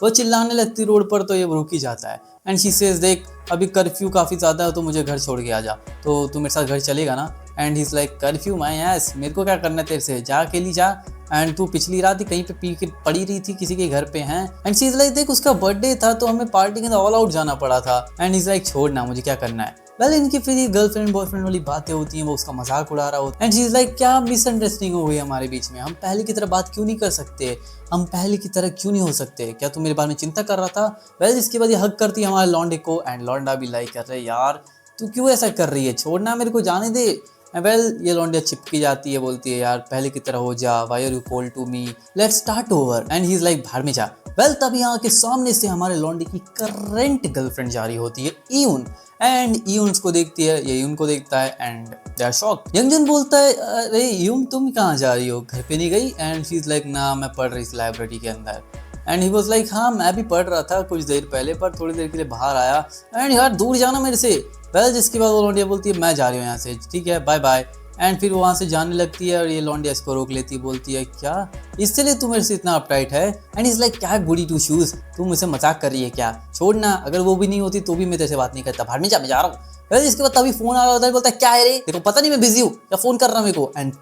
वो चिल्लाने लगती रोड पर तो ये रुक ही जाता है। एंड शी सेज देख अभी कर्फ्यू काफी ज्यादा है तो मुझे घर छोड़ के आ जा, तो तू मेरे साथ घर चलेगा ना। And he is like curfew my S, मेरे को क्या करना है तेरे से, जा अकेली जा। एंड तू पिछली रात ही कहीं पे पी के पड़ी रही थी किसी के घर पे हैं। एंड शी इज लाइक देख उसका बर्थडे था तो हमें पार्टी के अंदर ऑल आउट जाना पड़ा था। एंड इज लाइक छोड़ ना, मुझे क्या करना है। वेल इनकी फिर ये गर्लफ्रेंड बॉयफ्रेंड वाली बातें होती हैं, वो उसका मजाक उड़ा रहा होता है। एंड शी इज लाइक क्या मिसअंडरस्टैंडिंग हो गई हमारे बीच में, हम पहले की तरह बात क्यों नहीं कर सकते, हम पहले की तरह क्यों नहीं हो सकते, क्या तू मेरे बारे में चिंता कर रहा था। वेल इसके बाद ये हक करती है हमारे लॉन्डे को एंड लॉन्डा भी लाइक कर रहे यार तू क्यों ऐसा कर रही है, छोड़ना मेरे को जाने दे। वेल ये लॉन्डिया चिपकी जाती है, बोलती है यार पहले की तरह हो जा, why are you cold to me, let's start over. And he is like बाहर में जा। वेल तभी यहाँ के सामने से हमारे लॉन्डे की करंट गर्लफ्रेंड जा रही होती है ईउन, एंड ईउन उसको देखती है, ये ईउन को देखता है एंड दे आर शॉक्ड। यंगजन बोलता है अरे ईउन तुम कहाँ जा रही हो, घर पे नहीं गई। एंड शी इज लाइक ना मैं पढ़ रही थी लाइब्रेरी के अंदर। एंड ही वाज लाइक हाँ मैं भी पढ़ रहा था कुछ देर पहले, पर थोड़ी देर के लिए बाहर आया। एंड यार दूर जाना मेरे से। वेल जिसके बाद वो लॉन्डिया बोलती है मैं जा रही हूँ यहाँ से, ठीक है बाय बाय। एंड फिर वो वहाँ से जाने लगती है और ये लॉन्डिया इसको रोक लेती है, बोलती है क्या इसलिए तू मेरे से इतना अपटाइट है। एंड इज लाइक क्या गुडी टू शूज, तू मुझसे मजाक कर रही है क्या, छोड़ना, अगर वो भी नहीं होती तो भी मैं तेरे से बात नहीं करता, बाहर में जा मैं जा रहा हूँ। वेल इसके बाद तभी फोन आ रहा होता है, बोलता है क्या है रे, देखो पता नहीं मैं बिजी हूँ या फोन कर रहा हूँ मेरे को। एंड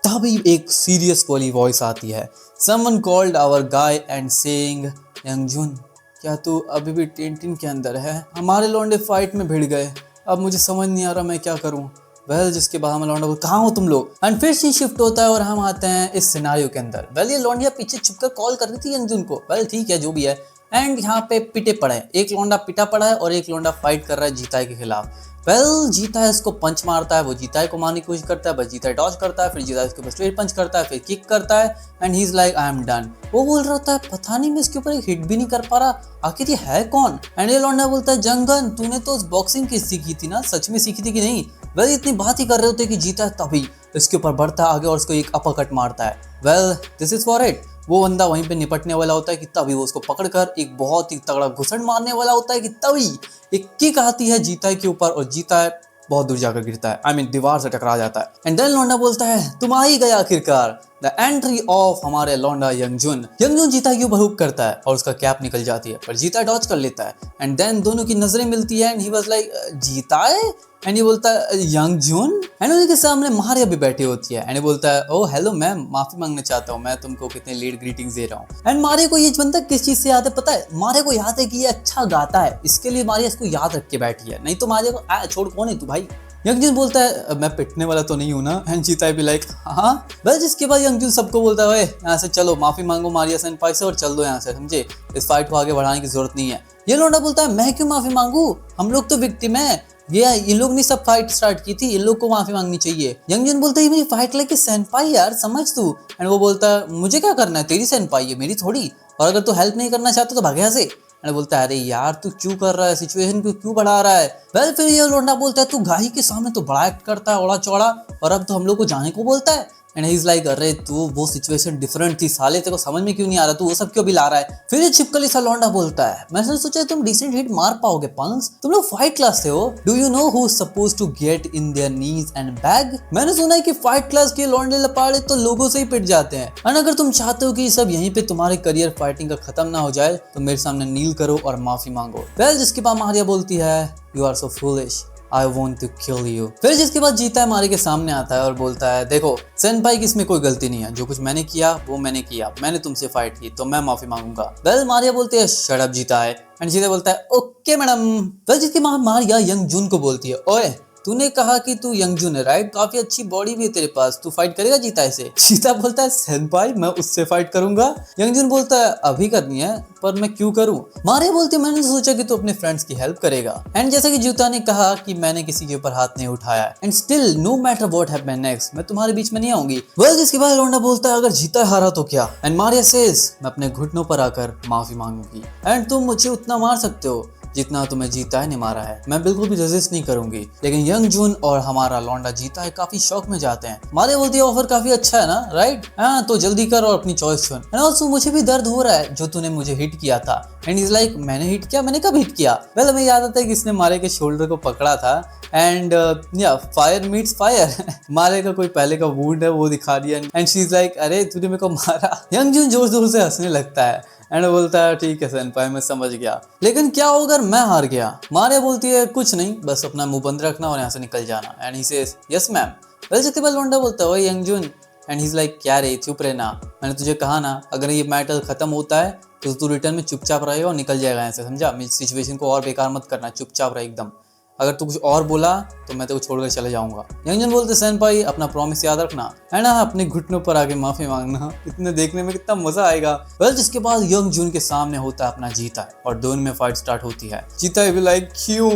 तभी एक सीरियस वाली वॉइस आती है, someone called our guy and saying Youngjun क्या तू अभी भी टिन के अंदर है, हमारे लौंडे फाइट में भिड़ गए, अब मुझे समझ नहीं आ रहा मैं क्या करूँ। वेल जिसके बाद हमें लौंडा बोलता कहाँ हो तुम लोग। एंड फिर सी शिफ्ट होता है और हम आते हैं इस सिनारियो के अंदर। वेल ये लौंडिया पीछे छुपकर कॉल कर रही थी यंगजून को। वेल ठीक है जो भी है। एंड यहाँ पे पिटे पड़े हैं, एक लौंडा पिटा पड़ा है और एक लौंडा फाइट कर रहा है जीताई के खिलाफ। वेल जीता है इसको पंच मारता है, वो जीताई को मारने की कोशिश करता है, बस जीताई डॉज करता है, फिर जीताई इसके ऊपर स्ट्रेट पंच करता है, फिर किक करता है। And he is like I am done. वो बोल रहा होता है पता नहीं मैं इसके ऊपर एक हिट भी नहीं कर पा रहा, आखिर ये है कौन। एंड ये लौंडा बोलता है जंगन तूने तो बॉक्सिंग की सीखी थी ना, सच में सीखी थी कि नहीं। वेल इतनी बात ही कर रहे होते कि जीता है तभी इसके ऊपर बढ़ता है आगे और उसको एक अपरकट मारता है। Well this is for it. वो बंदा वहीं पे निपटने वाला होता है कि तभी वो उसको पकड़कर एक बहुत ही तगड़ा घुसड़ मारने वाला होता है कि तभी एक किक आती है जीता के ऊपर और जीता है बहुत दूर जाकर गिरता है, आई मीन दीवार से टकरा जाता है। एंड देन लौंडा बोलता है तुम आ ही गए आखिरकार। द एंट्री ऑफ हमारे लौंडा यंगजून जीता के ऊपर हुक करता है और उसका कैप निकल जाती है, पर जीता डॉज कर लेता है। एंड देन दोनों की नजरें मिलती है एंड ही वाज लाइक जीता है। एंड ये बोलता है यंगजून। एंड उनके सामने मारिया भी बैठी होती है एंड ये बोलता है ओह हेलो मैम, माफी मांगना चाहता हूँ, मैं तुमको कितने लेट ग्रीटिंग्स दे रहा हूँ। एंड मारिया को ये बंदा किस चीज से याद है पता है, मारिया को याद है कि ये अच्छा गाता है, इसके लिए मारिया इसको याद रख के बैठी है, नहीं तो मारिया को छोड़ कौन है तू भाई। यंगजून बोलता है मैं पिटने वाला तो नहीं हूँ ना। एंड जीता भी लाइक हाँ। बस जिसके बाद यंगजून सबको बोलता है यहाँ से चलो, माफी मांगो मारिया सेनपाई से और चल दो यहाँ से, समझे, इस फाइट को आगे बढ़ाने की जरूरत नहीं है। ये लौंडा बोलता है मैं क्यों माफी मांगू, हम लोग तो विक्टिम है, ये लोग ने सब फाइट स्टार्ट की थी, इन लोग को माफी मांगनी चाहिए। यंगजून बोलता है मेरी फाइट लेके सेनपाई यार समझ तू। एंड वो बोलता है मुझे क्या करना है, तेरी सेनपाई है मेरी थोड़ी, और अगर तू हेल्प नहीं करना चाहता तो भाग यहाँ से। एंड बोलता है अरे यार तू क्यों कर रहा है, सिचुएशन को क्यों बढ़ा रहा है। वेल फिर ये लौंडा बोलता है तू गाही के सामने तो बड़ा एक्ट करता है ओड़ा चौड़ा, और अब तो हम लोग को जाने को बोलता है। एंड ही इज लाइक अरे तू वो सिचुएशन डिफरेंट थी साले, तेरे को समझ में क्यों नहीं आ रहा, तू वो सब क्यों भी ला रहा है। फिर ये छिपकली सा लौंडा बोलता है मैंने सोचा तुम डिसेंट हिट मार पाओगे पंक्स, तुम लोग फाइट क्लास से हो, do you know who is supposed to get in their knees and beg. मैंने सुना है कि फाइट क्लास के लौंडे लपाड़े तो लोगों से ही पिट जाते हैं, और अगर तुम चाहते हो कि सब यहीं पे तुम्हारे करियर फाइटिंग का खत्म ना हो जाए तो मेरे सामने नील करो और माफी मांगो। वेल जिसके बाद मारिया बोलती है you are so foolish, I want to kill you। फिर जिसके बाद जीता है मारिया के सामने आता है और बोलता है देखो सेनपाई की इसमें कोई गलती नहीं है, जो कुछ मैंने किया वो मैंने किया, मैंने तुमसे फाइट की तो मैं माफी मांगूंगा। वेल मारिया बोलती है शट अप जीता है, एंड जीता बोलता है ओके मैडम। वेल जिसकी मारिया यंग जून को बोलती है ओए तूने कहा कि तू यंग जून है राइट, काफी अच्छी बॉडी भी है तेरे पास, तू फाइट करेगा जीता से? जीता बोलता है सेनपाई मैं उससे फाइट करूंगा। यंग जून बोलता है अभी करनी है पर मैं क्यों करूं? मारिया बोलती है मैंने सोचा कि तू अपने फ्रेंड्स की हेल्प करेगा, एंड जैसा कि जूता ने कहा कि मैंने किसी के ऊपर हाथ नहीं उठाया, and still no matter what happen next मैं तुम्हारे बीच में नहीं आऊंगी। वेल जिसके बाद लोंडा बोलता है अगर जीता हारा तो क्या, एंड मारिया सेज मैं अपने घुटनों पर आकर माफी मांगूंगी, एंड तुम मुझे उतना मार सकते हो जितना तुम्हें जीता ने मारा है, मैं बिल्कुल भी रेजिस्ट नहीं करूंगी। लेकिन यंग जून और हमारा लौंडा जीता है काफी शौक में जाते हैं। मारिया बोलती है ऑफर काफी अच्छा है ना राइट, हाँ तो जल्दी कर और अपनी चॉइस चुन। एंड ऑल्सो मुझे भी दर्द हो रहा है जो तूने मुझे हिट किया था। एंड इज लाइक मैंने हिट किया, मैंने कब हिट किया? वेल हमें याद आता है कि इसने मारिया के शोल्डर को पकड़ा था, एंड या फायर मीट्स फायर मारिया का कोई पहले का वुंड है वो दिखा दिया, एंड शी इज लाइक अरे तूने मेरे को मारा। यंग जून जोर जोर से हंसने लगता है एंड बोलता है ठीक है सेनपाई मैं समझ गया, लेकिन क्या होगा अगर मैं हार गया? मारिया बोलती है कुछ नहीं, बस अपना मुंह बंद रखना और यहाँ से निकल जाना, and he says yes ma'am. Well जिसके बाद लोंडा बोलता है ओए young June, and he is like क्या रे चुप रहना, मैंने तुझे कहा ना अगर ये मैटर खत्म होता है तो तू रिटर्न में चुपचाप रहेगा और निकल जाएगा यहाँ से, समझा? मेरी सिचुएशन को और बेकार मत करना, चुपचाप रहे एकदम, अगर तू कुछ और बोला तो मैं तेको छोड़कर चले जाऊंगा। यंग जून बोलते सेनपाई अपना प्रॉमिस याद रखना, है ना, अपने घुटनों पर आके माफी मांगना, इतने देखने में कितना मजा आएगा। वेल जिसके बाद यंग जून के सामने होता है अपना जीता और दोनों में फाइट स्टार्ट होती है। जीता भी लाइक क्यों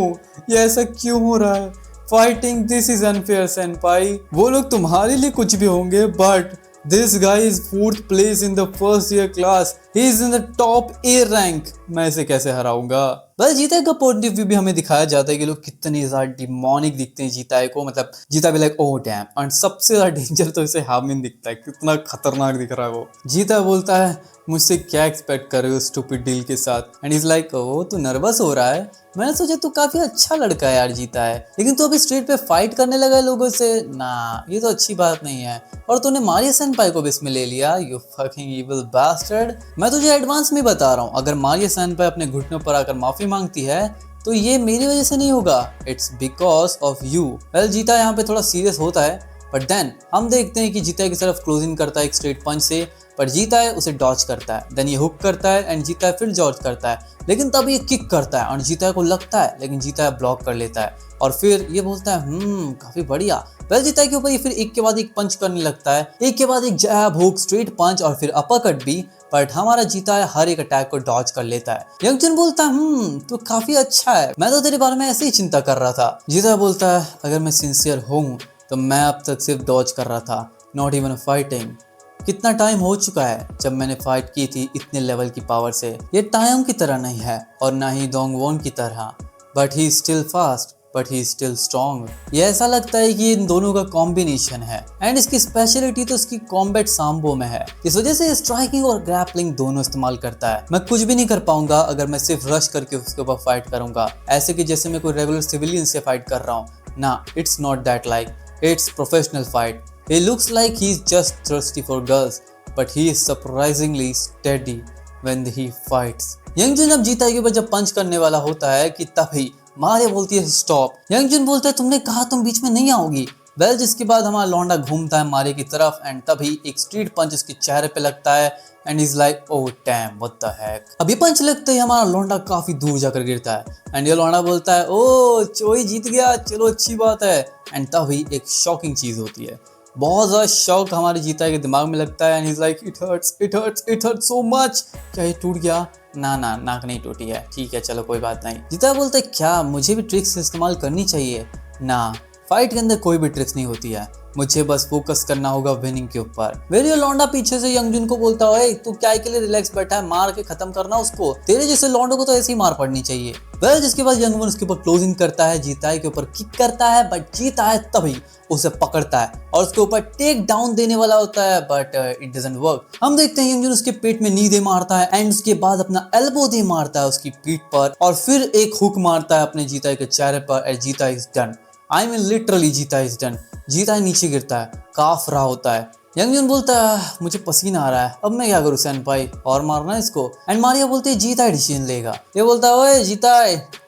ये ऐसा क्यों हो रहा है, फाइटिंग दिस इज अनफेयर सेनपाई, वो लोग तुम्हारे लिए कुछ भी होंगे but This guy is 4th place in the first year class. He is in the top A rank. मैं इसे कैसे हराऊंगा? बस जीता का पॉइंट ऑफ व्यू भी हमें दिखाया जाता है कि लोग कितने ज्यादा डिमोनिक दिखते हैं जीता को, मतलब जीता भी लाइक ओह डैम, और सबसे ज्यादा डेंजर तो इसे हामिन दिखता है, कितना खतरनाक दिख रहा है वो। जीता बोलता है मुझसे क्या एक्सपेक्ट कर रहे हो स्टूपिड डील के साथ, एंड इज लाइक ओह तू नर्वस हो रहा है, मैंने सोचा तू काफी अच्छा लड़का है यार जीता है, लेकिन तू अभी स्ट्रीट पे फाइट करने लगा है लोगों से ना, ये तो अच्छी बात नहीं है, और तूने मारिया सेनपाई को भी इसमें ले लिया, यू फकिंग इविल बास्टर्ड। मैं तुझे एडवांस में बता रहा हूँ अगर मारिया सेनपाई अपने घुटनों पर आकर माफी मांगती है तो ये मेरी वजह से नहीं होगा, it's because of you. Well जीता यहाँ पे थोड़ा सीरियस होता है, बट देन हम देखते हैं कि जीता की तरफ क्लोजिंग करता है एक स्ट्रेट पंच से, पर जीता है उसे डॉज करता है, देन ये हुक करता है एंड जीता है फिर डॉज करता है, लेकिन तब ये किक करता है और जीता को लगता है, लेकिन जीता ब्लॉक कर लेता है और फिर ये बोलता है काफी बढ़िया। वेल जीता के ऊपर ये फिर एक के बाद एक पंच करने लगता है, एक के बाद एक जैब हुक स्ट्रेट पंच और फिर अपरकट भी, बट हमारा जीता है हर एक अटैक को डॉज कर लेता है। यंग जून बोलता है तू काफी अच्छा है, मैं तो तेरे बारे में ऐसे ही चिंता कर रहा था। जीता बोलता है अगर मैं सिंसियर हूँ तो मैं अब तक सिर्फ डॉज कर रहा था, नॉट इवन फाइटिंग। कितना टाइम हो चुका है जब मैंने फाइट की थी इतने लेवल की पावर से, ये टाइम की तरह नहीं है और ना ही डोंगवॉन की तरह, but he still fast but he still strong. ये ऐसा लगता है कि इन दोनों का कॉम्बिनेशन है, एंड इसकी स्पेशलिटी तो इसकी कॉम्बैट साम्बो में है, इस वजह से स्ट्राइकिंग और ग्रैपलिंग दोनों इस्तेमाल करता है। मैं कुछ भी नहीं कर पाऊंगा अगर मैं सिर्फ रश करके उसके ऊपर फाइट करूंगा, ऐसे कि जैसे मैं कोई रेगुलर सिविलियन से फाइट कर रहा हूँ ना, it's not that like, it's professional fight. He looks like he's just thirsty for girls, but he is surprisingly steady when he fights. Young Jun अब जीता के ऊपर जब पंच करने वाला होता है कि तभी मारिया बोलती है स्टॉप। यंग जून बोलता है तुमने कहा तुम बीच में नहीं आओगी। वेल जिसके बाद हमारा लौंडा घूमता है मारिया की तरफ एंड तभी एक स्ट्रीट पंच उसके चेहरे पे लगता है and is like oh damn what the heck. अभी पंच लगते ही हमारा लौंडा काफी दूर जाकर गिरता है एंड ये लौंडा बोलता है ओह चोई जीत गया, चलो अच्छी बात है। एंड तभी एक शॉकिंग चीज होती है, बहुत ज़्यादा शौक हमारे जीता के दिमाग में लगता है and is like it hurts so much. क्या ये टूट गया? ना नाक नहीं टूटी है, ठीक है चलो कोई बात नहीं। जीता बोलता है क्या मुझे भी ट्रिक्स इस्तेमाल करनी चाहिए? ना, फाइट के अंदर कोई भी ट्रिक्स नहीं होती है, मुझे बस फोकस करना होगा विनिंग के ऊपर। वेरियो लौंडा पीछे से यंग जून को बोलता है तू क्या के लिए रिलैक्स बैठा है, मार के खत्म करना उसको, तेरे जैसे लौंडों को तो ऐसे ही मार पड़नी चाहिए। वेल जिसके बाद यंग जून उसके ऊपर क्लोजिंग करता है, जीता के ऊपर किक करता है, बट जीता है तभी उसे पकड़ता है और उसके ऊपर टेक डाउन देने वाला होता है, बट इट डजंट वर्क। हम देखते हैं यंग जून उसके पेट में नी दे मारता है एंड उसके बाद अपना एल्बो दे मारता है उसकी पीठ पर और फिर एक हुक मारता है अपने जीता के चेहरे पर एंड जीता is done. I mean literally जीता इज डन। जीता नीचे गिरता है, काफ रहा होता है। यंग जून बोलता है मुझे पसीना आ रहा है, अब मैं क्या करूँ सेनपाई, और मारना इसको। एंड मारिया बोलते है जीता डिसीजन लेगा। ये बोलता है ओए जीता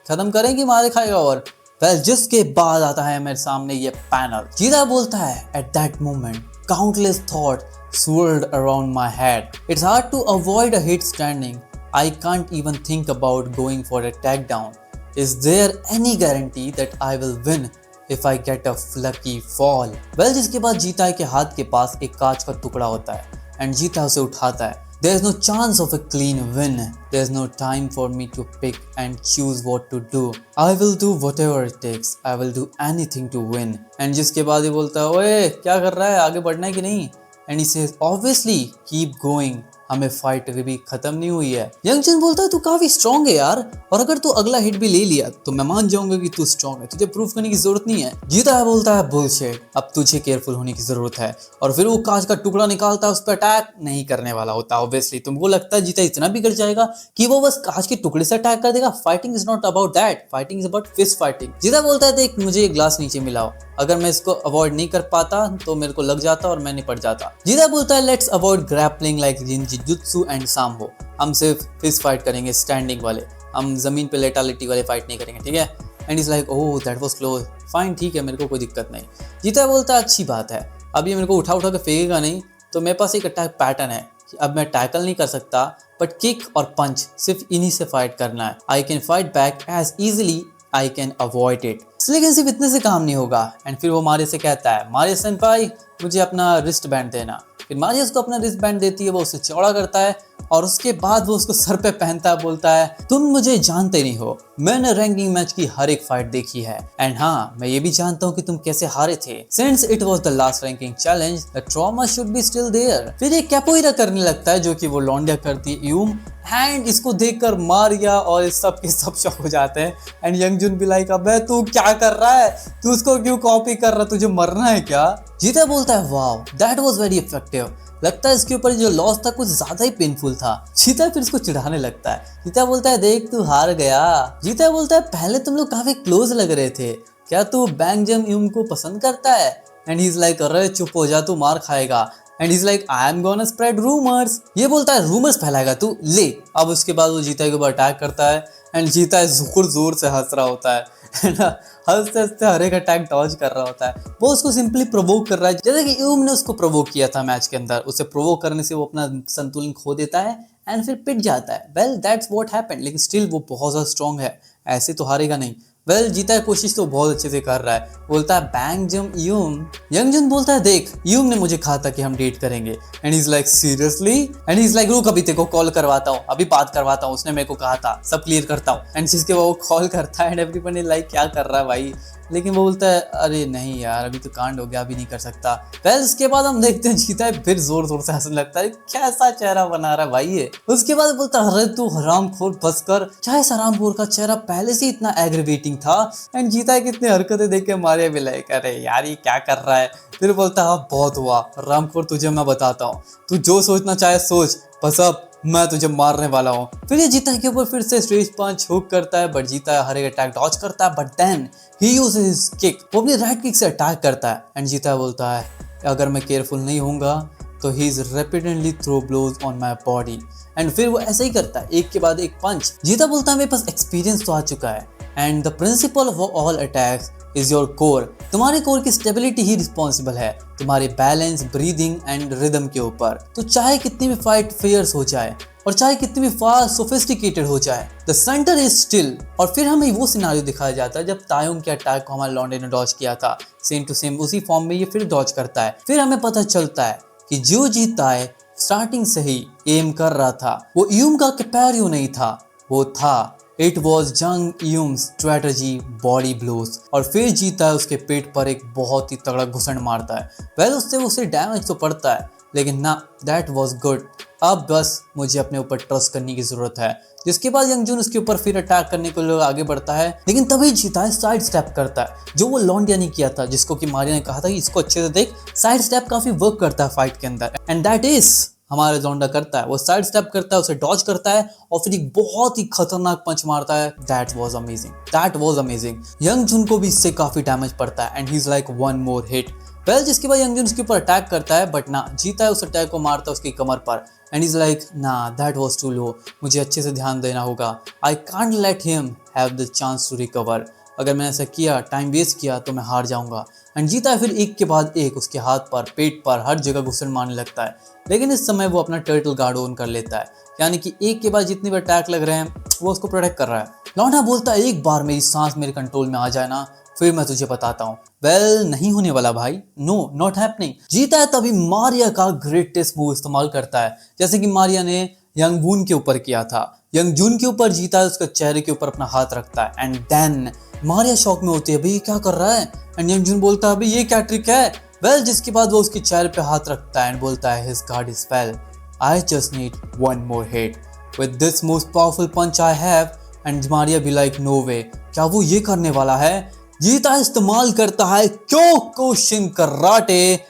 खत्म करें कि मारे खाएगा और वेल जिसके बाद आता है मेरे सामने ये पैनल। जीता बोलता है at that moment countless thought swirled around my head. It's hard to avoid a hit standing. I can't even think about going for a takedown. Is there any guarantee that I will win if I get a lucky fall? Well, जिसके बाद जीता के हाथ के पास एक कांच का टुकड़ा होता है एंड जीता उसे उठाता है। There is no chance of a clean win. There is no time for me to pick and choose what to do. I will do whatever it takes. I will do anything to win. And जिसके बाद ये बोलता है ओए क्या कर रहा है, आगे बढ़ना है कि नहीं? And he says obviously keep going. हमें फाइट अभी भी खत्म नहीं हुई है। यंग जन बोलता है तू काफी स्ट्रॉन्ग है यार, और अगर तू अगला हिट भी ले लिया तो मैं मान जाऊंगा कि तू स्ट्रॉन्ग है, तुझे प्रूव करने की जरूरत नहीं है। जीता है बोलता है बुलशिट, अब तुझे केयरफुल होने की जरूरत है। और फिर वो कांच का टुकड़ा निकालता है, उस पर अटैक नहीं करने वाला होता। ऑब्वियसली तुमको लगता है जीता इतना बिगड़ जाएगा कि वो बस कांच के टुकड़े से अटैक कर देगा। Fighting is not about that, fighting is about fist fighting. Jita बोलता है देख मुझे एक ग्लास नीचे मिलाओ, अगर मैं इसको अवॉइड नहीं कर पाता तो मेरे को लग जाता और मैं निपट जाता। जीता बोलता है let's avoid grappling like jiujitsu and sambo. हम सिर्फ फिस्ट फाइट करेंगे, स्टैंडिंग वाले, हम जमीन पे लेटालिटी वाले फाइट नहीं करेंगे, ठीक है। And is like oh that was close, fine ठीक है मेरे को कोई दिक्कत नहीं। जीता बोलता है अच्छी बात है, अब ये मेरे को उठा उठा के फेंकेगा नहीं, तो मेरे पास एक अटैक पैटर्न है कि अब मैं टैकल नहीं कर सकता बट किक और पंच सिर्फ इन्हीं से फाइट करना है। I can fight back as easily I can avoid it. लेकिन सिर्फ इतने से काम नहीं होगा। एंड फिर वो मारिया से कहता है मारिया सेनपाई मुझे अपना रिस्ट बैंड देना। फिर मारिया उसको अपना रिस्ट बैंड देती है, वो उसे चौड़ा करता है और उसके बाद वो उसको सर पे पहनता है, बोलता है तुम मुझे जानते नहीं हो, मैंने रैंकिंग मैच की हर एक फाइट देखी है एंड हाँ मैं ये भी जानता हूँ कि तुम कैसे हारे थे। Since it was the last ranking challenge the trauma should be still there. फिर ये कैपोएरा करने लगता है जो कि वो लौंडिया करती है यूम, एंड इसको देखकर मारिया और इस सब के सब शॉक हो जाते हैं। एंड यंग जुन भी लाइक अबे तू क्या कर रहा है, तू उसको क्यों कॉपी कर रहा है, तुझे मरना है क्या? जीता बोलता है wow that was very effective, लगता है इसके ऊपर जो लॉस था कुछ ज्यादा ही पेनफुल था। जीता फिर इसको चिढ़ाने लगता है। जीता बोलता है देख तू हार गया। जीता बोलता है पहले तुम लोग काफी क्लोज लग रहे थे, क्या तू बैंग जम यूम को पसंद करता है? एंड ही इज लाइक अरे चुप हो जा तू मार खाएगा। And is like I am gonna spread rumours. ये बोलता है रूमर्स फैलाएगा तू, ले। अब उसके बाद वो जीता के ऊपर अटैक करता है एंड जीता जोर जोर से हंस रहा होता है हंसते हंसते हर एक अटैक डॉज कर रहा होता है। वो उसको सिंपली प्रोवोक कर रहा है, जैसे कि यूम ने उसको प्रोवोक किया था मैच के अंदर। उसे प्रोवोक करने से वो अपना संतुलन खो देता है एंड फिर पिट जाता है। वेल दैट्स व्हाट हैपेंड, लेकिन स्टिल वो बहुत ज्यादा स्ट्रॉन्ग है, ऐसे तो हारेगा नहीं। वेल जीता कोशिश तो बहुत अच्छे से कर रहा है, बोलता है बैंग जम यूम। यंग जन बोलता है देख यूम ने मुझे कहा था कि हम डेट करेंगे। And is like seriously? And is like रुक अभी तेरे को कॉल करवाता हूँ, अभी बात करवाता हूँ, उसने मेरे को कहा था, सब क्लियर करता हूँ। एंड जिसके बाद वो कॉल करता है एंड एवरीवन इज लाइक क्या कर रहा है भाई, लेकिन वो बोलता है अरे नहीं यार अभी तो कांड हो गया, अभी नहीं कर सकता। वेल उसके बाद हम देखते हैं जीता है फिर जोर जोर से हंसने लगता है, कैसा चेहरा बना रहा है भाई ये। उसके बाद बोलता है अरे तू हरामखोर बस कर, क्या इस हरामखोर का चेहरा पहले से इतना एग्रीवेटिंग था। एंड जीता है कितनी हरकतें देख के मारिया भी लाइक अरे यार ये क्या कर रहा है। फिर बोलता है हाँ बहुत हुआ हरामखोर, तुझे मैं बताता हूँ, तू जो सोचना चाहे सोच, बस अब मैं तुझे मारने वाला हूँ। फिर ये जीता के ऊपर फिर से स्ट्रेट पंच हुक करता है बट जीता हर एक अटैक डॉज करता है, but then he uses his kick, वो अपनी राइट किक से अटैक करता है। एंड जीता बोलता है अगर मैं केयरफुल नहीं होऊंगा तो he is repeatedly throw blows on my body. And फिर वो ऐसे ही करता है एक के बाद एक पंच। जीता बोलता है मेरे पास एक्सपीरियंस तो आ चुका है and the principle of all attacks is your core. तुम्हारे कोर की स्टेबिलिटी ही रिस्पॉन्सिबल है तुम्हारे बैलेंस, ब्रीदिंग एंड रिदम के ऊपर। तो चाहे कितनी भी फाइट फेयर्स हो जाए और चाहे कितनी भी फास्ट सोफिस्टिकेटेड हो जाए, द सेंटर इज स्टिल। और फिर हमें वो सिनारियो दिखाया जाता है जब तायुंग के अटैक को हमारे लॉन्डे ने डॉज किया था, सेम टू सेम उसी फॉर्म में ये फिर डॉज करता है। फिर हमें पता चलता है कि जो जीता है स्टार्टिंग से ही एम कर रहा था, वो यूम का कैपेरियो नहीं था, वो था इट वॉज जंग यूम स्ट्रेटजी बॉडी ब्लोज। और फिर जीता है उसके पेट पर एक बहुत ही तगड़ा घुसन मारता है। वेल उससे उसे डैमेज तो पड़ता है लेकिन ना, दैट वॉज गुड। अब बस मुझे अपने ऊपर ट्रस्ट करने की जरूरत है। जिसके बाद यंग जून उसके ऊपर फिर अटैक करने को लोग आगे बढ़ता है, लेकिन तभी जीता है साइड स्टेप करता है जो वो लॉन्डिया ने किया था, जिसको कि मारिया ने कहा था कि इसको अच्छे से देख, साइड स्टेप काफी वर्क करता है फाइट के अंदर। एंड दैट इज हमारा लॉन्डा करता है, वो साइड स्टेप करता है, उसे डॉज करता है और फिर एक बहुत ही खतरनाक पंच मारता है। That was amazing, that was amazing. Young Jun को भी इससे काफी डैमेज पड़ता है and he is like one more hit. Well जिसके बाद यंग जून उसके ऊपर अटैक करता है बट ना, जीता है उस अटैक को मारता है उसकी कमर पर। एंड इज लाइक ना, दैट वाज टू लो, मुझे अच्छे से ध्यान देना होगा। I can't let him have the chance to recover. अगर मैंने ऐसा किया, टाइम वेस्ट किया, तो मैं हार जाऊंगा। एंड जीता है फिर एक के बाद एक उसके हाथ पर, पेट पर, हर जगह घुसन मारने लगता है। लेकिन इस समय वो अपना टर्टल गार्ड ऑन कर लेता है, यानी कि एक के बाद जितने भी अटैक लग रहे हैं वो उसको प्रोटेक्ट कर रहा है। लौंडा बोलता है एक बार मेरी सांस मेरे कंट्रोल में आ जाए ना, फिर मैं तुझे बताता हूँ। वेल, नहीं होने वाला भाई, नो नॉट हैपनिंग। जीता है तभी मारिया का ग्रेटेस्ट मूव इस्तेमाल करता है, जैसे कि मारिया ने यंग वून के ऊपर किया था। यंग जून के ऊपर जीता है उसका चेहरे के ऊपर अपना हाथ रखता है एंड देन मारिया शॉक में होती है, भाई ये क्या कर रहा है। एंड यंग जून बोलता है भाई ये क्या ट्रिक है। वेल, जिसके बाद वो उसके चेहरे पे हाथ रखता है एंड बोलता है his guard is fail, I just need one more hit with this most powerful punch I have. And Maria भी लाइक नो वे, क्या वो ये करने वाला है। जीता इस्तेमाल करता है Kyokushin karate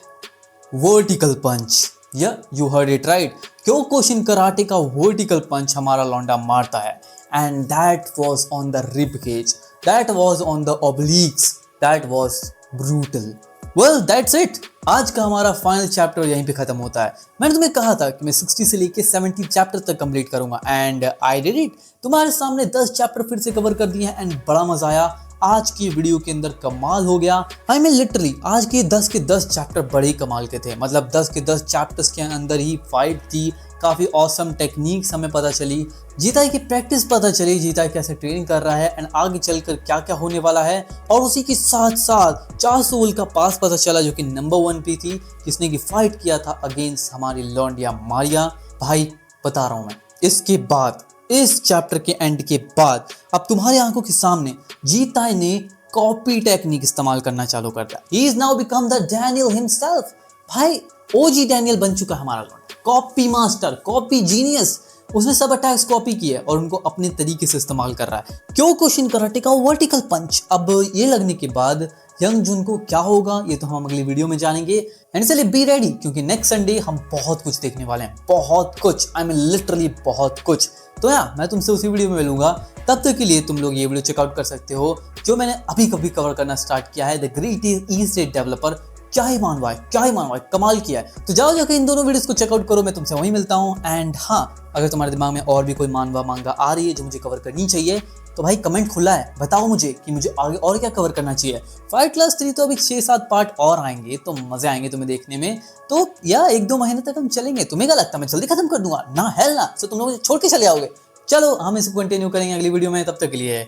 vertical punch. Yeah you heard it right, Kyokushin karate का वर्टिकल पंच हमारा लौंडा मारता है and that was on the rib cage, that was on the obliques, that was brutal. Well that's it, आज का हमारा final chapter यहीं पे खत्म होता है। मैंने तुम्हें कहा था कि मैं 60 से लेके 70 चैप्टर तक कंप्लीट करूंगा एंड आई डिड इट। तुम्हारे सामने 10 चैप्टर फिर से कवर कर दिए हैं एंड बड़ा मजा आया। आज की वीडियो के अंदर कमाल हो गया। आई मीन लिटरली आज के 10 चैप्टर बड़े ही कमाल के थे। मतलब 10 के 10 चैप्टर्स के अंदर ही फाइट थी, काफी ऑसम टेक्निक्स हमें पता चली, जीताई की प्रैक्टिस पता चली, जीताई कैसे ट्रेनिंग कर रहा है एंड आगे चलकर क्या क्या होने वाला है। और उसी के साथ साथ चासोल का पास पता चला जो कि नंबर 1 पे थी, जिसने की फाइट किया था अगेंस्ट हमारी लौंडिया मारिया। भाई बता रहा हूं मैं, इसके बाद इस चैप्टर के एंड के बाद अब तुम्हारी आंखों के सामने जीताई ने कॉपी टेक्निक इस्तेमाल करना चालू कर दिया। He is now become the Daniel himself. भाई ओजी डैनियल बन चुका है हमारा लौंडा, कॉपी मास्टर, कॉपी जीनियस। उसने सब अटैक्स कॉपी किए और उनको अपने तरीके से इस्तेमाल कर रहा है। क्योकुशिन कराटे का वर्टिकल पंच। अब ये लगने के बाद यंग जून को क्या होगा ये तो हम अगली वीडियो में जानेंगे। एंड इसलिए बी रेडी, क्योंकि नेक्स्ट संडे हम बहुत कुछ देखने वाले हैं, बहुत कुछ, आई मीन लिटरली बहुत कुछ। तो यार मैं तुमसे उसी वीडियो में मिलूंगा, तब तक के लिए तुम लोग ये वीडियो चेकआउट कर सकते हो जो मैंने अभी कभी कवर करना स्टार्ट किया है, द ग्रेट ईस्ट डेवलपर। क्या ही मानवा है, क्या ही मानवा है, कमाल किया है। तो जाओ जाकर इन दोनों वीडियोस को चेकआउट करो, मैं तुमसे वहीं मिलता हूँ। एंड हाँ, अगर तुम्हारे दिमाग में और भी कोई मांगा आ रही है जो मुझे कवर करनी चाहिए तो भाई कमेंट खुला है, बताओ मुझे कि मुझे आगे और क्या कवर करना चाहिए। फाइट क्लास 3 तो अभी 6-7 पार्ट और आएंगे तो मजे आएंगे तुम्हें देखने में। तो या 1-2 महीने तक हम चलेंगे, तुम्हें क्या लगता है मैं जल्दी खत्म कर दूंगा ना? हेल ना, तो तुम लोग छोड़ के चले आओगे। चलो हम इसको कंटिन्यू करेंगे अगली वीडियो में, तब तक के लिए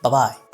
बाय बाय।